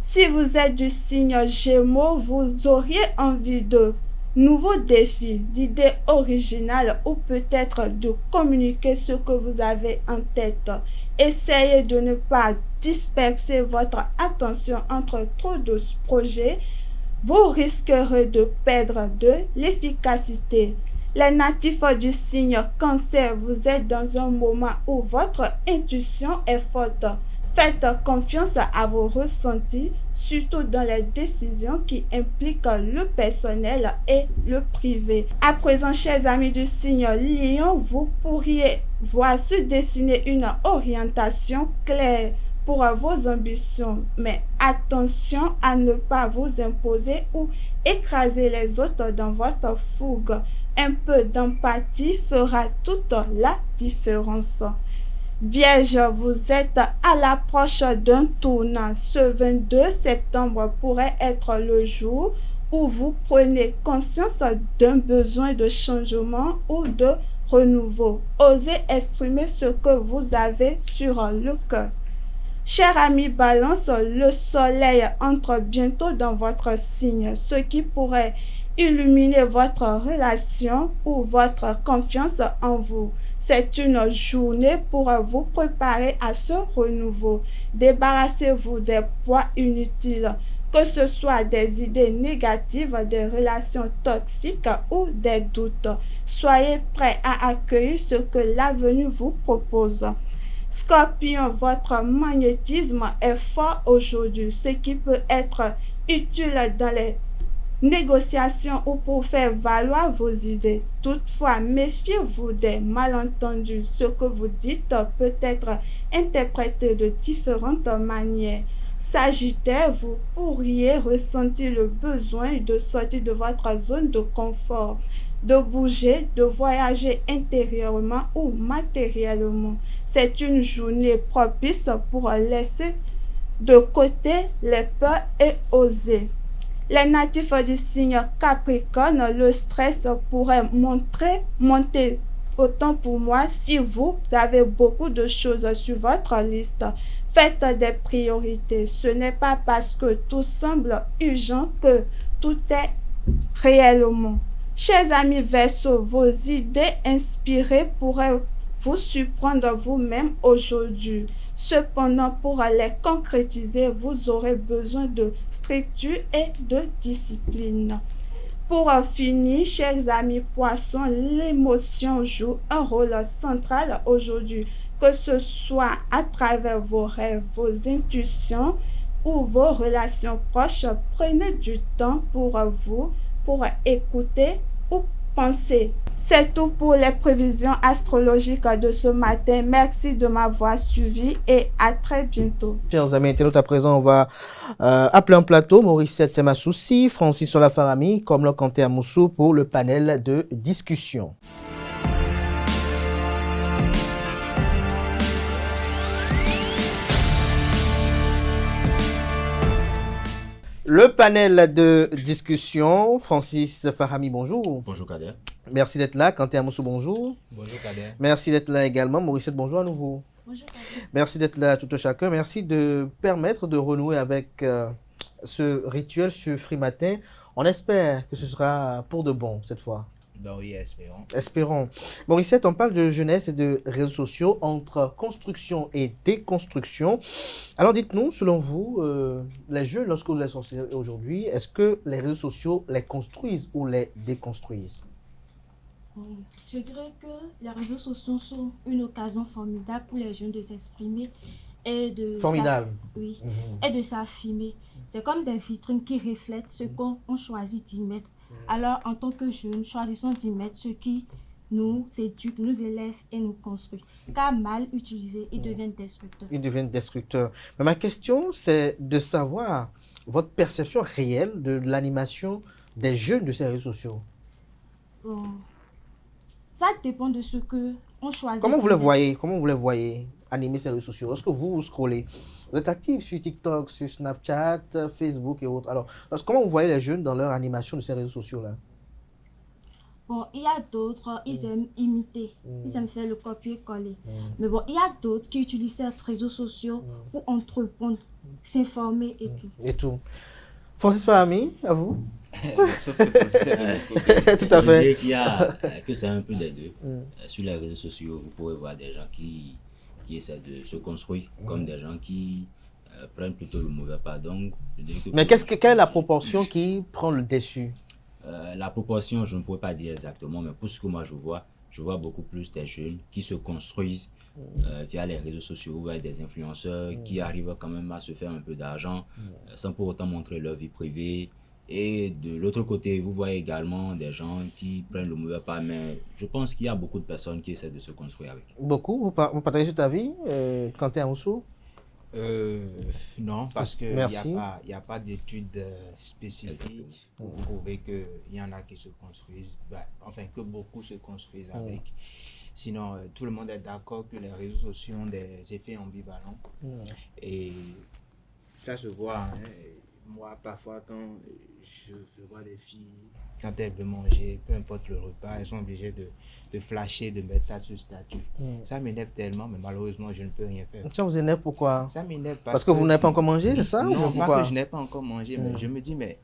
Si vous êtes du signe Gémeaux, vous auriez envie de nouveaux défis, d'idées originales ou peut-être de communiquer ce que vous avez en tête. Essayez de ne pas disperser votre attention entre trop de projets. Vous risquerez de perdre de l'efficacité. Les natifs du signe Cancer, vous êtes dans un moment où votre intuition est forte. Faites confiance à vos ressentis, surtout dans les décisions qui impliquent le personnel et le privé. À présent, chers amis du signe Lion, vous pourriez voir se dessiner une orientation claire pour vos ambitions. Mais attention à ne pas vous imposer ou écraser les autres dans votre fougue. Un peu d'empathie fera toute la différence. Vierge, vous êtes à l'approche d'un tournant. Ce 22 septembre pourrait être le jour où vous prenez conscience d'un besoin de changement ou de renouveau. Osez exprimer ce que vous avez sur le cœur. Cher ami Balance, le soleil entre bientôt dans votre signe, ce qui pourrait illuminer votre relation ou votre confiance en vous. C'est une journée pour vous préparer à ce renouveau. Débarrassez-vous des poids inutiles, que ce soit des idées négatives, des relations toxiques ou des doutes. Soyez prêts à accueillir ce que l'avenir vous propose. Scorpion, votre magnétisme est fort aujourd'hui, ce qui peut être utile dans les négociations ou pour faire valoir vos idées. Toutefois, méfiez-vous des malentendus. Ce que vous dites peut être interprété de différentes manières. Sagittaire, vous pourriez ressentir le besoin de sortir de votre zone de confort, de bouger, de voyager intérieurement ou matériellement. C'est une journée propice pour laisser de côté les peurs et oser. Les natifs du signe Capricorne, le stress pourrait monter autant pour moi si vous avez beaucoup de choses sur votre liste. Faites des priorités. Ce n'est pas parce que tout semble urgent que tout est réellement. Chers amis Verseau, vos idées inspirées pourraient vous surprendre vous-même aujourd'hui. Cependant, pour les concrétiser, vous aurez besoin de structure et de discipline. Pour finir, chers amis Poissons, l'émotion joue un rôle central aujourd'hui, que ce soit à travers vos rêves, vos intuitions ou vos relations proches. Prenez du temps pour vous, pour écouter ou penser. C'est tout pour les prévisions astrologiques de ce matin. Merci de m'avoir suivi et à très bientôt. Chers amis internautes, à présent, on va appeler en plateau Maurice Semasoussi, Francis Olafarami, comme le Kanté Amoussou pour le panel de discussion. Le panel de discussion, Francis Fahami, bonjour. Bonjour Kader. Merci d'être là. Quentin Amoussou, bonjour. Bonjour Kader. Merci d'être là également. Mauricette, bonjour à nouveau. Bonjour, Kader. Merci d'être là tout un chacun. Merci de permettre de renouer avec ce rituel ce free matin. On espère que ce sera pour de bon cette fois. Donc oui, espérons. Espérons. Mauricette, on parle de jeunesse et de réseaux sociaux entre construction et déconstruction. Alors dites-nous, selon vous, les jeunes, lorsque vous les sortez aujourd'hui, est-ce que les réseaux sociaux les construisent ou les déconstruisent? Je dirais que les réseaux sociaux sont une occasion formidable pour les jeunes de s'exprimer et de Formidable. oui, et de s'affirmer. C'est comme des vitrines qui reflètent ce qu'on choisit d'y mettre. Alors, en tant que jeunes, choisissons d'y mettre ce qui nous éduque, nous élève et nous construit. Car mal utilisés, ils deviennent destructeurs. Ils deviennent destructeurs. Mais ma question, c'est de savoir votre perception réelle de l'animation des jeunes de ces réseaux sociaux. Bon, ça dépend de ce qu'on choisit. Comment vous d'y les mettre. voyez? Comment vous les voyez animer ces réseaux sociaux? Lorsque vous scrollez, vous êtes actif sur TikTok, sur Snapchat, Facebook et autres. Alors, comment vous voyez les jeunes dans leur animation de ces réseaux sociaux-là? Bon, il y a d'autres, ils aiment imiter, ils aiment faire le copier-coller. Mais bon, il y a d'autres qui utilisent ces réseaux sociaux pour entreprendre, s'informer et tout. Et tout. Francis Fahami, à vous? Sauf que c'est Tout à fait. Je dirais qu'il y a, que c'est un peu des deux. Sur les réseaux sociaux, vous pouvez voir des gens qui essaient de se construire, comme des gens qui prennent plutôt le mauvais pas. Donc, je dirais que Mais quelle est la proportion qui prend le dessus? la proportion, je ne pourrais pas dire exactement, mais pour ce que moi je vois beaucoup plus des jeunes qui se construisent via les réseaux sociaux, via des influenceurs qui arrivent quand même à se faire un peu d'argent sans pour autant montrer leur vie privée. Et de l'autre côté, vous voyez également des gens qui prennent le mauvais pas, mais je pense qu'il y a beaucoup de personnes qui essaient de se construire avec. Beaucoup? Vous partagez cet avis, Quentin Amoussou? Non, parce qu'il Merci. n'y a pas d'études spécifiques pour prouver qu'il y en a qui se construisent, enfin que beaucoup se construisent avec. Sinon, tout le monde est d'accord que les réseaux sociaux ont des effets ambivalents. Et ça se voit. Hein. Moi, parfois, quand je vois des filles, quand elles veulent manger, peu importe le repas, elles sont obligées de flasher, de mettre ça sur statut. Ça m'énerve tellement, mais malheureusement, je ne peux rien faire. Ça vous énerve pourquoi? Ça m'énerve Parce que vous n'avez pas encore mangé, c'est ça? Non, ou pas pourquoi? que je n'ai pas encore mangé, mais je me dis, mais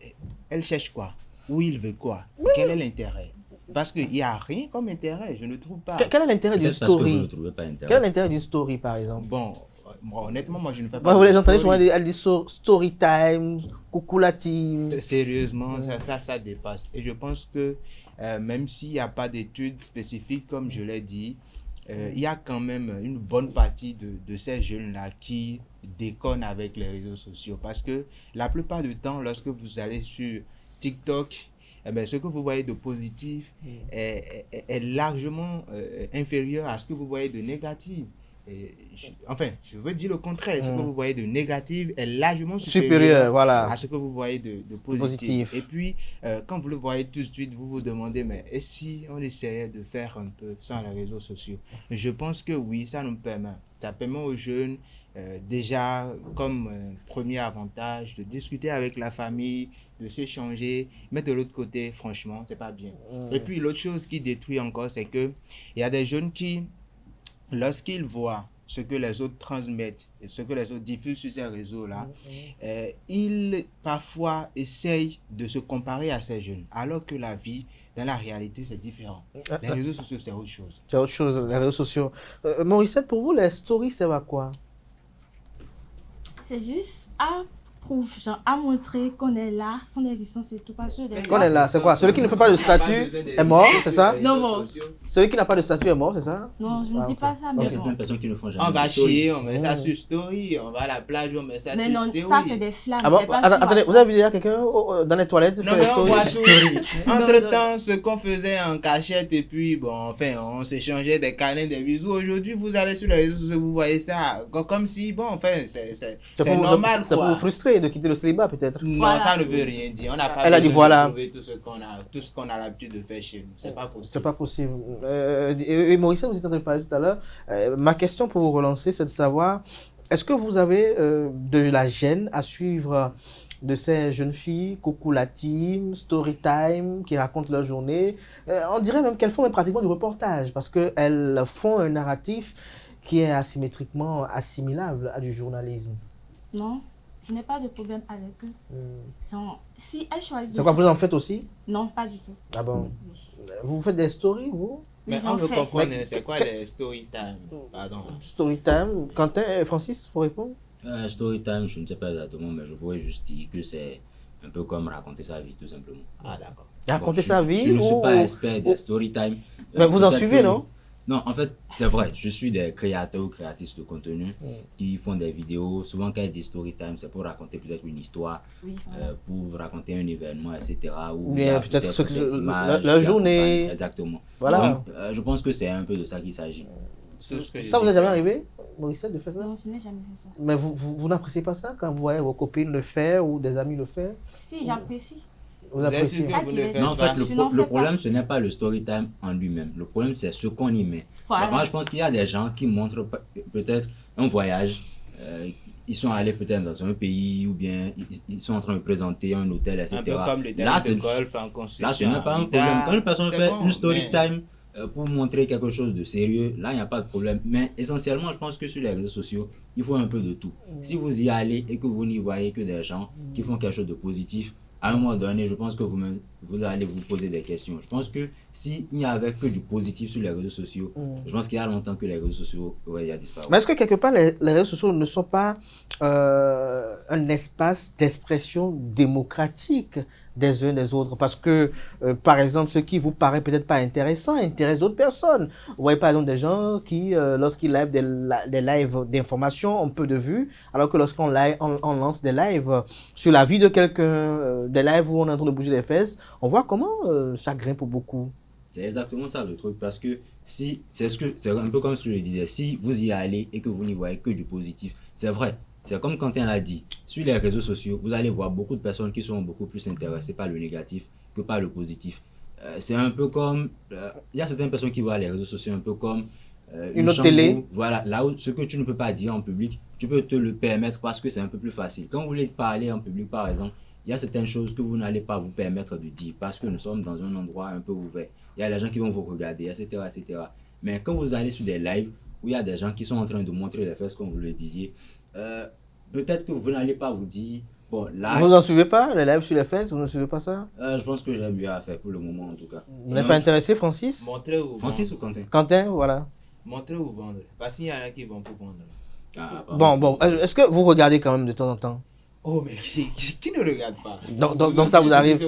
elle cherche quoi? Où il veut quoi? Quel est l'intérêt? Parce qu'il n'y a rien comme intérêt, je ne trouve pas. Quel est l'intérêt d'une Peut-être parce que vous ne story? trouvez pas intérêt. Quel est l'intérêt d'une story, par exemple? Bon, honnêtement, moi, je ne fais Bah, pas vous de les entendez souvent, story. elle dit story time, coucou la team. Sérieusement, ça dépasse. Et je pense que même s'il n'y a pas d'études spécifiques, comme je l'ai dit, il y a quand même une bonne partie de ces jeunes-là qui déconnent avec les réseaux sociaux. Parce que la plupart du temps, lorsque vous allez sur TikTok, ce que vous voyez de positif est largement inférieur à ce que vous voyez de négatif. Je veux dire le contraire. Ce que vous voyez de négatif est largement supérieur voilà. à ce que vous voyez de positif. Et puis, quand vous le voyez tout de suite, vous vous demandez, mais et si on essayait de faire un peu sans les réseaux sociaux? Je pense que oui, ça nous permet. Ça permet aux jeunes, déjà, comme premier avantage, de discuter avec la famille, de s'échanger. Mais de l'autre côté, franchement, c'est pas bien. Et puis, l'autre chose qui détruit encore, c'est qu'il y a des jeunes qui, lorsqu'ils voient ce que les autres transmettent et ce que les autres diffusent sur ces réseaux-là, ils parfois essayent de se comparer à ces jeunes, alors que la vie, dans la réalité, c'est différent. Les réseaux sociaux, c'est autre chose. C'est autre chose, les réseaux sociaux. Mauricette, pour vous, les stories, ça va quoi? C'est juste à prouver, genre à montrer qu'on est là, son existence et tout. Parce que des Qu'on fois- est là, c'est quoi? Celui qui ne fait pas de statut est mort, c'est ça? Non, bon. Celui qui n'a pas de statut est mort, c'est ça? Non, je ne dis ok. pas ça, Il y mais a bon. certaines personnes qui ne font jamais On va de story. chier, on met ça sur story, on va à la plage, on met ça Mais sur non, story. ça c'est des flammes. Ah bon? c'est pas Attendez, sur attendez, vous WhatsApp. avez vu déjà quelqu'un dans les toilettes Non, faire mais des on stories? voit tout. Non, Entre-temps, ce qu'on faisait en cachette et puis, bon, enfin, on s'échangeait des câlins, des bisous. Aujourd'hui, vous allez sur les réseaux sociaux, vous voyez ça comme si, bon, enfin, c'est normal, C'est pour quoi. vous frustrer de quitter le célibat, peut-être. Non, Voilà. ça ne veut rien dire. On n'a pas Elle a dit besoin de voilà. prouver tout ce qu'on a l'habitude de faire chez nous. C'est pas possible. C'est pas possible. Et Maurice, vous étiez en train de parler tout à l'heure. Ma question pour vous relancer, c'est de savoir, est-ce que vous avez de la gêne à suivre de ces jeunes filles, Coucou la team, Storytime, qui racontent leur journée. On dirait même qu'elles font même pratiquement du reportage parce qu'elles font un narratif qui est asymétriquement assimilable à du journalisme. Non, je n'ai pas de problème avec eux. Si elles choisissent de... C'est quoi, vous en faites aussi? Non, pas du tout. Ah bon? Oui. Vous faites des stories, vous? Mais on veut comprendre, c'est quoi les story time? Pardon. Storytime. Quentin et Francis, faut répondre? Storytime, je ne sais pas exactement, mais je pourrais juste dire que c'est un peu comme raconter sa vie, tout simplement. Ah, d'accord. Raconter sa vie? Je ne suis pas expert de storytime. Mais vous en suivez, non? Non, en fait, c'est vrai. Je suis des créateurs ou créatrices de contenu qui font des vidéos. Souvent, quand il y a des story time, c'est pour raconter peut-être une histoire, pour raconter un événement, etc. Ou bien peut-être la journée. Exactement. Voilà. Donc, je pense que c'est un peu de ça qu'il s'agit. Ça vous est jamais arrivé, Morissette, de faire ça? Non, je n'ai jamais fait ça. Mais vous n'appréciez pas ça quand vous voyez vos copines le faire ou des amis le faire? Si, j'apprécie. Vous appréciez? Non, en fait, le problème, ce n'est pas le story time en lui-même. Le problème, c'est ce qu'on y met. Voilà. Moi, je pense qu'il y a des gens qui montrent peut-être un voyage. Ils sont allés peut-être dans un pays ou bien ils sont en train de présenter un hôtel, etc. Un peu comme le terrain de golf en construction. Là, ce n'est pas un problème. Quand une personne fait une story time pour montrer quelque chose de sérieux, là, il n'y a pas de problème. Mais essentiellement, je pense que sur les réseaux sociaux, il faut un peu de tout. Si vous y allez et que vous n'y voyez que des gens qui font quelque chose de positif, à un moment donné, je pense que vous allez vous poser des questions. Je pense que s'il n'y avait que du positif sur les réseaux sociaux, je pense qu'il y a longtemps que les réseaux sociaux auraient disparu. Mais est-ce que quelque part, les réseaux sociaux ne sont pas un espace d'expression démocratique des uns des autres? Parce que, par exemple, ce qui vous paraît peut-être pas intéressant intéresse d'autres personnes. Vous voyez par exemple des gens qui, lorsqu'ils live des lives d'information, ont peu de vues, alors que lorsqu'on on lance des lives sur la vie de quelqu'un, des lives où on est en train de bouger les fesses, on voit comment ça grimpe pour beaucoup. C'est exactement ça le truc, parce que si c'est un peu comme ce que je disais, si vous y allez et que vous n'y voyez que du positif, c'est vrai. C'est comme Quentin l'a dit, sur les réseaux sociaux, vous allez voir beaucoup de personnes qui sont beaucoup plus intéressées par le négatif que par le positif. C'est un peu comme, il y a certaines personnes qui voient les réseaux sociaux un peu comme une autre télé. Où, voilà, là où ce que tu ne peux pas dire en public, tu peux te le permettre parce que c'est un peu plus facile. Quand vous voulez parler en public, par exemple, il y a certaines choses que vous n'allez pas vous permettre de dire parce que nous sommes dans un endroit un peu ouvert. Il y a des gens qui vont vous regarder, etc., etc. Mais quand vous allez sur des lives où il y a des gens qui sont en train de montrer les fesses, comme vous le disiez, peut-être que vous n'allez pas vous dire, bon, là... Vous n'en suivez pas, les lives sur les fesses, vous ne suivez pas ça? Je pense que j'ai mieux à faire pour le moment, en tout cas. Vous n'êtes pas intéressé, Francis? Montrer ou Francis ou Quentin? Quentin, voilà. Montrer ou vendre? Parce qu'il y en a qui vont pour vendre. Bon, est-ce que vous regardez quand même de temps en temps? Oh, mais qui ne regarde pas? Donc ça vous arrive?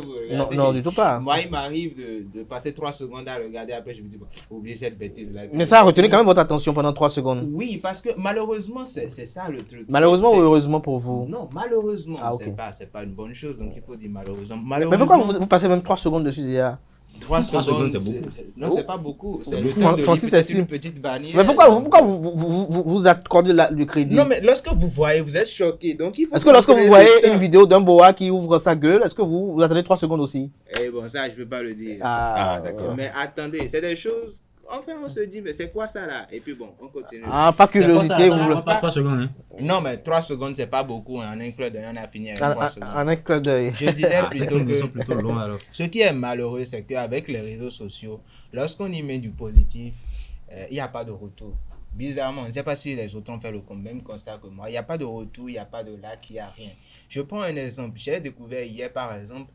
Non, du tout pas. Moi, il m'arrive de passer 3 secondes à regarder, après je me dis, bon, oubliez cette bêtise-là. Mais ça a retenu quand même votre attention pendant 3 secondes? Oui, parce que malheureusement, c'est ça le truc. Malheureusement ou heureusement pour vous? Non, malheureusement, c'est pas une bonne chose, donc il faut dire malheureusement. Mais pourquoi vous passez même 3 secondes dessus déjà? 3 secondes, c'est beaucoup. Non, c'est pas beaucoup. C'est une petite bannière. Mais pourquoi vous accordez du crédit? Non, mais lorsque vous voyez, vous êtes choqué. Donc il faut. Est-ce que lorsque vous voyez une vidéo d'un boa qui ouvre sa gueule, est-ce que vous attendez 3 secondes aussi? Eh bon, ça, je ne peux pas le dire. Ah, d'accord. Mais attendez, c'est des choses. Enfin, on se dit, mais c'est quoi ça là? Et puis bon, on continue. Ah, pas curiosité. Pas 3 secondes. Hein? Non, mais 3 secondes, c'est pas beaucoup. En un clin d'œil, on a fini avec 3 secondes. En un clin d'œil. Je disais plutôt que. Sont plutôt longs, alors. Ce qui est malheureux, c'est qu'avec les réseaux sociaux, lorsqu'on y met du positif, il n'y a pas de retour. Bizarrement, je ne sais pas si les autres ont fait le même constat que moi. Il n'y a pas de retour, il n'y a pas de like, il n'y a rien. Je prends un exemple. J'ai découvert hier, par exemple,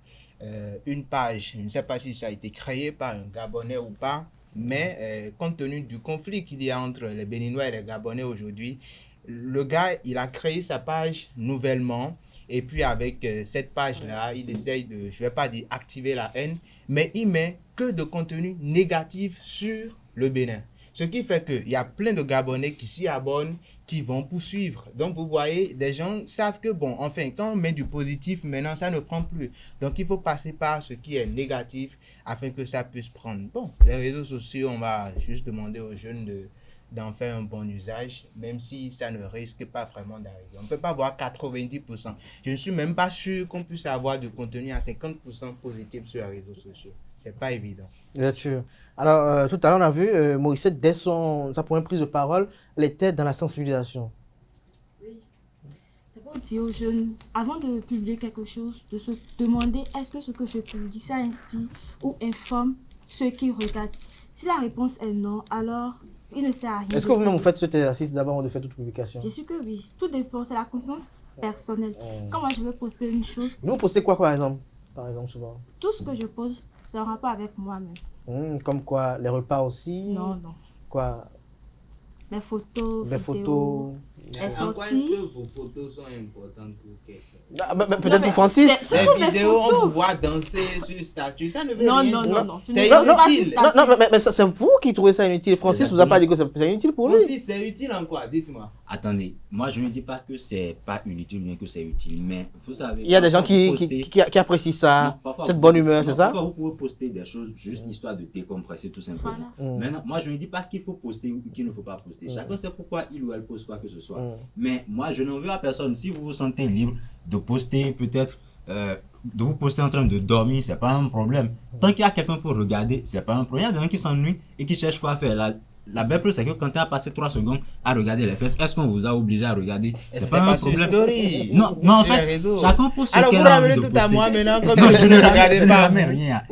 une page. Je ne sais pas si ça a été créé par un Gabonais ou pas. Mais compte tenu du conflit qu'il y a entre les Béninois et les Gabonais aujourd'hui, le gars, il a créé sa page nouvellement. Et puis avec cette page-là, il essaye de, je ne vais pas dire activer la haine, mais il met que de contenu négatif sur le Bénin. Ce qui fait qu'il y a plein de Gabonais qui s'y abonnent, qui vont poursuivre. Donc, vous voyez, des gens savent que, bon, enfin, quand on met du positif, maintenant, ça ne prend plus. Donc, il faut passer par ce qui est négatif afin que ça puisse prendre. Bon, les réseaux sociaux, on va juste demander aux jeunes d'en faire un bon usage, même si ça ne risque pas vraiment d'arriver. On ne peut pas avoir 90%. Je ne suis même pas sûr qu'on puisse avoir du contenu à 50% positif sur les réseaux sociaux. C'est pas évident. Bien sûr. Alors, tout à l'heure, on a vu Morissette, dès sa première prise de parole, elle était dans la sensibilisation. Oui. C'est pour dire aux jeunes, avant de publier quelque chose, de se demander est-ce que ce que je publie, ça inspire ou informe ceux qui regardent. Si la réponse est non, alors il ne sert à rien. Est-ce que vous-même vous faites cet exercice d'abord de faire toute publication? Je suis que oui. Tout dépend, c'est la conscience personnelle. Quand moi je veux poster une chose... Vous postez quoi par exemple souvent? Tout ce que je pose, c'est en rapport avec moi-même. Comme quoi? Les repas aussi? Non. Quoi? Mes photos, les photos. Les sorties. Est-ce que vos photos sont importantes pour quelqu'un? Peut-être pour Francis. Ce sont mes vidéos, photos. on vous voit danser sur statut, ça ne veut Non. C'est inutile. Mais c'est vous qui trouvez ça inutile. Francis vous a pas dit que c'est inutile pour lui. Francis, c'est utile en quoi? Dites-moi. Attendez, moi je ne dis pas que c'est pas inutile, mais que c'est utile. Mais vous savez. Il y a des gens qui apprécient ça, cette bonne humeur, c'est ça? Parfois vous pouvez poster des choses juste histoire de décompresser tout simplement. Maintenant, moi je ne dis pas qu'il faut poster ou qu'il ne faut pas poster. Chacun sait pourquoi il ou elle poste quoi que ce soit. Mais moi je n'en veux à personne. Si vous vous sentez libre de poster peut-être, de vous poster en train de dormir, c'est pas un problème. Tant qu'il y a quelqu'un pour regarder, c'est pas un problème. Il y a des gens qui s'ennuient et qui cherchent quoi faire. La belle chose, c'est que quand tu as passé 3 secondes à regarder les fesses, est-ce qu'on vous a obligé à regarder? C'est pas un problème. Non, en fait, chacun pose ce qu'elle a envie de poster. Alors vous ramenez tout à moi maintenant, comme je ne regardais pas. Rien.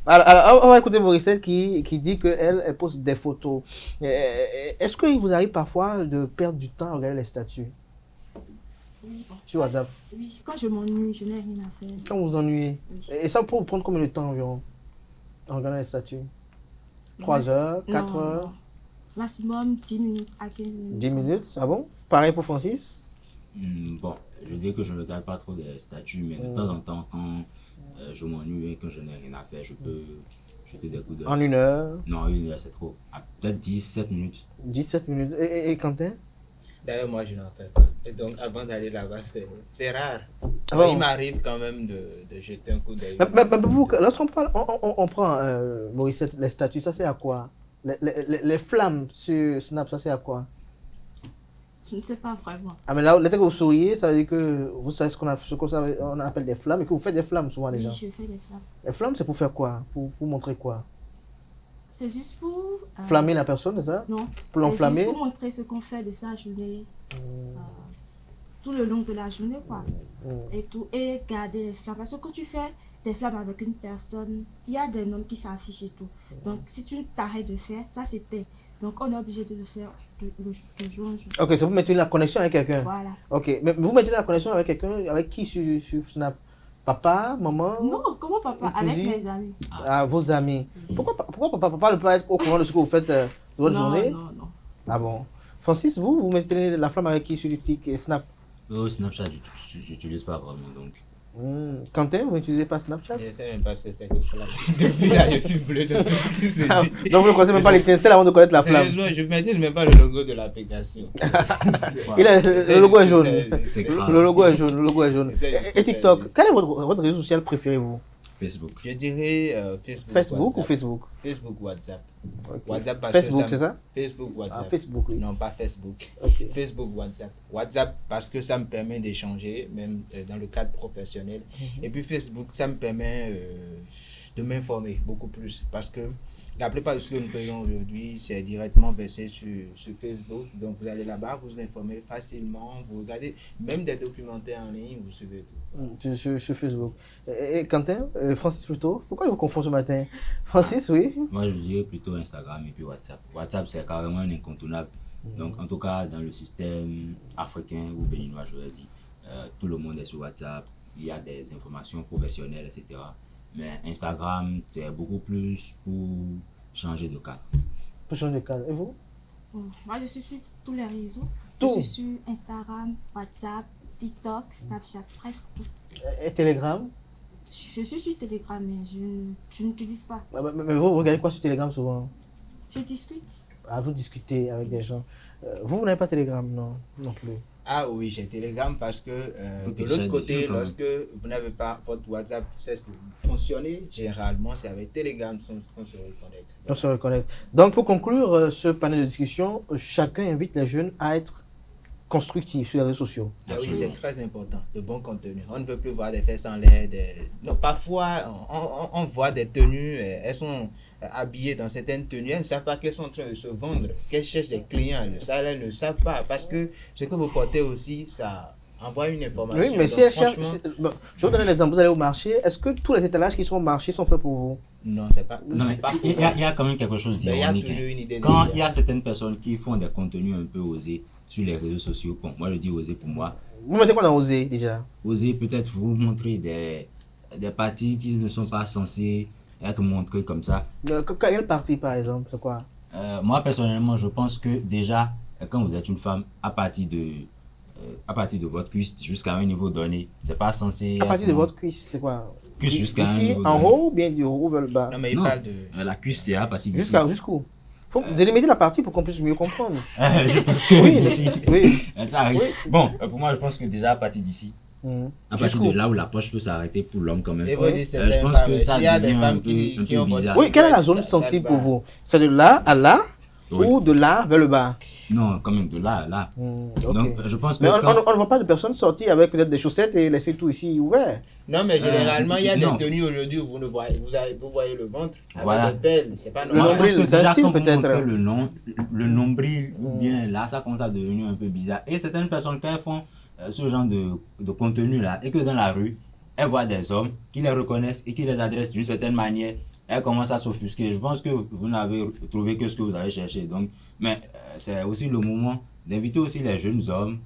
Alors, on va écouter Morissette qui dit qu'elle poste des photos. Est-ce qu'il vous arrive parfois de perdre du temps à regarder les statuts? Oui. Sur WhatsApp? Oui, quand je m'ennuie, je n'ai rien à faire. Quand vous vous ennuyez? Oui. Et ça peut vous prendre combien de temps environ en regardant les statuts? 3 heures? 4 heures? Non. Maximum 10 minutes à 15 minutes. 10 minutes, ah bon? Pareil pour Francis? Bon, je dis que je ne regarde pas trop des statuts, mais de temps en temps, quand je m'ennuie et que je n'ai rien à faire, je peux jeter des coups d'œil. En 1 heure? Non, 1 heure c'est trop. Peut-être 17 minutes. 17 minutes. Et Quentin? D'ailleurs, moi, je n'en fais pas. Et donc, avant d'aller là-bas, c'est rare. Il m'arrive quand même de jeter un coup d'œil. Mais vous, lorsqu'on parle, on prend, Morissette, les statuts, ça c'est à quoi? Les flammes sur Snap, ça c'est à quoi? Je ne sais pas vraiment. Ah mais là, dès que vous souriez, ça veut dire que vous savez ce qu'on appelle des flammes et que vous faites des flammes souvent déjà. Oui, je fais des flammes. Les flammes, c'est pour faire quoi? Pour montrer quoi? C'est juste pour... Flammer la personne, c'est ça? Non, pour l'enflammer? C'est juste pour montrer ce qu'on fait de sa journée. Tout le long de la journée, quoi. Et garder les flammes. Parce que quand tu fais des flammes avec une personne, il y a des noms qui s'affichent et tout. Donc, si tu t'arrêtes de faire, ça c'était. Donc, on est obligé de le faire de jour en jour. Ok, c'est vous mettez la connexion avec quelqu'un. Voilà. Ok, mais vous mettez la connexion avec quelqu'un, avec qui sur Snap? Papa, maman? Non, comment papa? Avec mes amis. Ah, vos amis. Oui. Pourquoi papa ne peut pas être au courant de ce que vous faites de votre journée? Non. Ah bon? Francis, vous mettez la flamme avec qui sur Snap? Snapchat, je n'utilise pas vraiment donc. Quentin, vous n'utilisez pas Snapchat? Je ne sais même pas ce que c'est que flamme. Depuis là, je suis bleu de tout ce qui se dit. Donc vous ne connaissez même pas l'étincelle avant de connaître la flamme? Je ne maîtrise même pas le logo de l'application. Le logo est jaune. Le logo est jaune. Et TikTok, quel est votre réseau social préféré, vous? Facebook. Je dirais Facebook. Facebook ou Facebook? Facebook, WhatsApp. Okay. WhatsApp parce Facebook, que c'est ça? Facebook, WhatsApp. Ah, Facebook, oui. Non, pas Facebook. Okay. Facebook, WhatsApp. WhatsApp parce que ça me permet d'échanger, même dans le cadre professionnel. Et puis Facebook, ça me permet de m'informer beaucoup plus parce que la plupart de ce que nous faisons aujourd'hui, c'est directement versé sur Facebook. Donc, vous allez là-bas, vous informez facilement, vous regardez même des documentaires en ligne, vous suivez tout. Sur Facebook. Et Quentin, Francis plutôt, pourquoi je vous confonds ce matin? Francis, oui? Moi, je dirais plutôt Instagram et puis WhatsApp. WhatsApp, c'est carrément un incontournable. Donc, en tout cas, dans le système africain ou béninois, je l'ai dit, tout le monde est sur WhatsApp. Il y a des informations professionnelles, etc. Mais Instagram, c'est beaucoup plus pour changer de cadre. Pour changer de cadre. Et vous? Moi, je suis sur tous les réseaux. Tout? Je suis sur Instagram, WhatsApp, TikTok, Snapchat, presque tout. Et Telegram? Je suis sur Telegram, mais je n'utilise pas. Mais vous regardez quoi sur Telegram souvent? Je discute. Ah, vous discutez avec des gens. Vous n'avez pas Telegram, non plus? Ah oui, j'ai Telegram parce que de l'autre côté, lorsque vous n'avez pas votre WhatsApp cesse de fonctionner, généralement, c'est avec Telegram qu'on se reconnecte. On se reconnecte. Donc, pour conclure ce panel de discussion, chacun invite les jeunes à être constructifs sur les réseaux sociaux. Ah oui, c'est très important, le bon contenu. On ne veut plus voir des fesses en l'air. Non, parfois, on voit des tenues, elles sont habillées dans certaines tenues, elles ne savent pas qu'elles sont en train de se vendre, qu'elles cherchent des clients, elles ne savent pas, parce que ce que vous portez aussi, ça envoie une information. Oui, mais si elle cherche... Bon, je vais vous donner l'exemple. Vous allez au marché. Est-ce que tous les étalages qui sont au marché sont faits pour vous? Non, c'est pas... Non, mais il y a quand même quelque chose d'ironique. Quand il y a certaines personnes qui font des contenus un peu osés sur les réseaux sociaux, bon, moi je dis osé pour moi. Vous mettez quoi dans osé déjà? Osé, peut-être vous montrer des parties qui ne sont pas censées être montrées comme ça. Quelle partie par exemple? C'est quoi? Moi personnellement, je pense que déjà, quand vous êtes une femme, à partir de votre cuisse jusqu'à un niveau donné, c'est pas censé... À partir de votre cuisse, c'est quoi? Cuisse jusqu'à un Ici, niveau en donné. haut ou bien du haut vers le bas? Non, mais il parle de... La cuisse, c'est à partir d'ici. Jusqu'où? Il faut délimiter la partie pour qu'on puisse mieux comprendre. Je pense que oui. Ça arrive. Oui. Bon, pour moi, je pense que déjà à partir d'ici, à partir de là où la poche peut s'arrêter pour l'homme quand même. Et je pense que ça devient un peu bizarre. Oui, quelle est la zone sensible pour vous? C'est de là à là ou de là vers le bas? Non, quand même de là à là. Okay. Donc, je pense que mais on ne voit pas de personnes sortir avec peut-être des chaussettes et laisser tout ici ouvert. Non, mais généralement, il y a des tenues aujourd'hui où vous voyez le ventre voilà. avec des pelles. C'est pas Le normal. nombril, c'est un signe peut-être. Le nombril, ou bien là, ça commence à devenir un peu bizarre. Et certaines personnes, quand elles font ce genre de contenu là, et que dans la rue, elles voient des hommes qui les reconnaissent et qui les adressent d'une certaine manière, elles commencent à s'offusquer. Je pense que vous n'avez trouvé que ce que vous avez cherché. Donc, mais c'est aussi le moment d'inviter aussi les jeunes hommes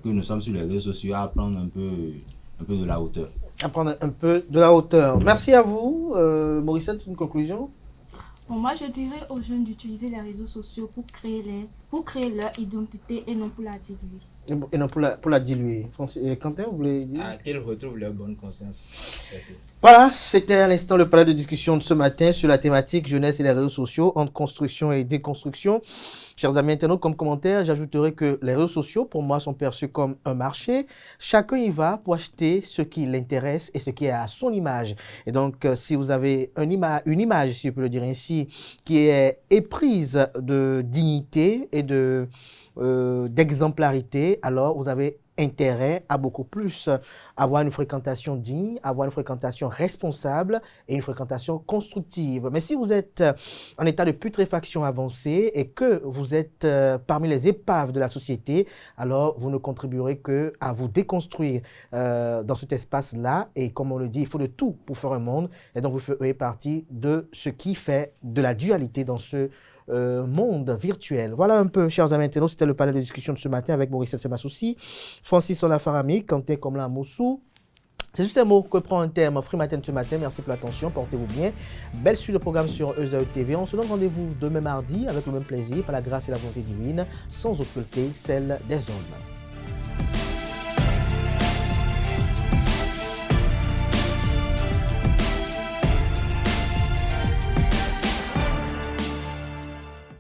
que nous sommes sur les réseaux sociaux à prendre un peu de la hauteur. À prendre un peu de la hauteur. Merci à vous. Morissette, une conclusion? Bon, moi, je dirais aux jeunes d'utiliser les réseaux sociaux pour créer leur identité et non pour la diluer. Et non pour la diluer. Quentin, vous voulez dire? Qu'ils retrouvent leur bonne conscience. Voilà, c'était à l'instant le panel de discussion de ce matin sur la thématique jeunesse et les réseaux sociaux, entre construction et déconstruction. Chers amis internautes, comme commentaire, j'ajouterai que les réseaux sociaux, pour moi, sont perçus comme un marché. Chacun y va pour acheter ce qui l'intéresse et ce qui est à son image. Et donc, si vous avez une image, si je peux le dire ainsi, qui est éprise de dignité et d'exemplarité, alors vous avez intérêt à beaucoup plus avoir une fréquentation digne, avoir une fréquentation responsable et une fréquentation constructive. Mais si vous êtes en état de putréfaction avancée et que vous êtes parmi les épaves de la société, alors vous ne contribuerez que à vous déconstruire dans cet espace-là. Et comme on le dit, il faut de tout pour faire un monde. Et donc vous ferez partie de ce qui fait de la dualité dans ce monde virtuel. Voilà un peu, chers amis internautes, c'était le panel de discussion de ce matin avec Maurice Semasoussi, Francis Olafarami, Quentin Komla Moussou. C'est juste ces mots que prend un terme Free Matin ce matin. Merci pour l'attention, portez-vous bien. Belle suite de programme sur EZAE TV. On se donne rendez-vous demain mardi avec le même plaisir, par la grâce et la volonté divine, sans autre que celle des hommes.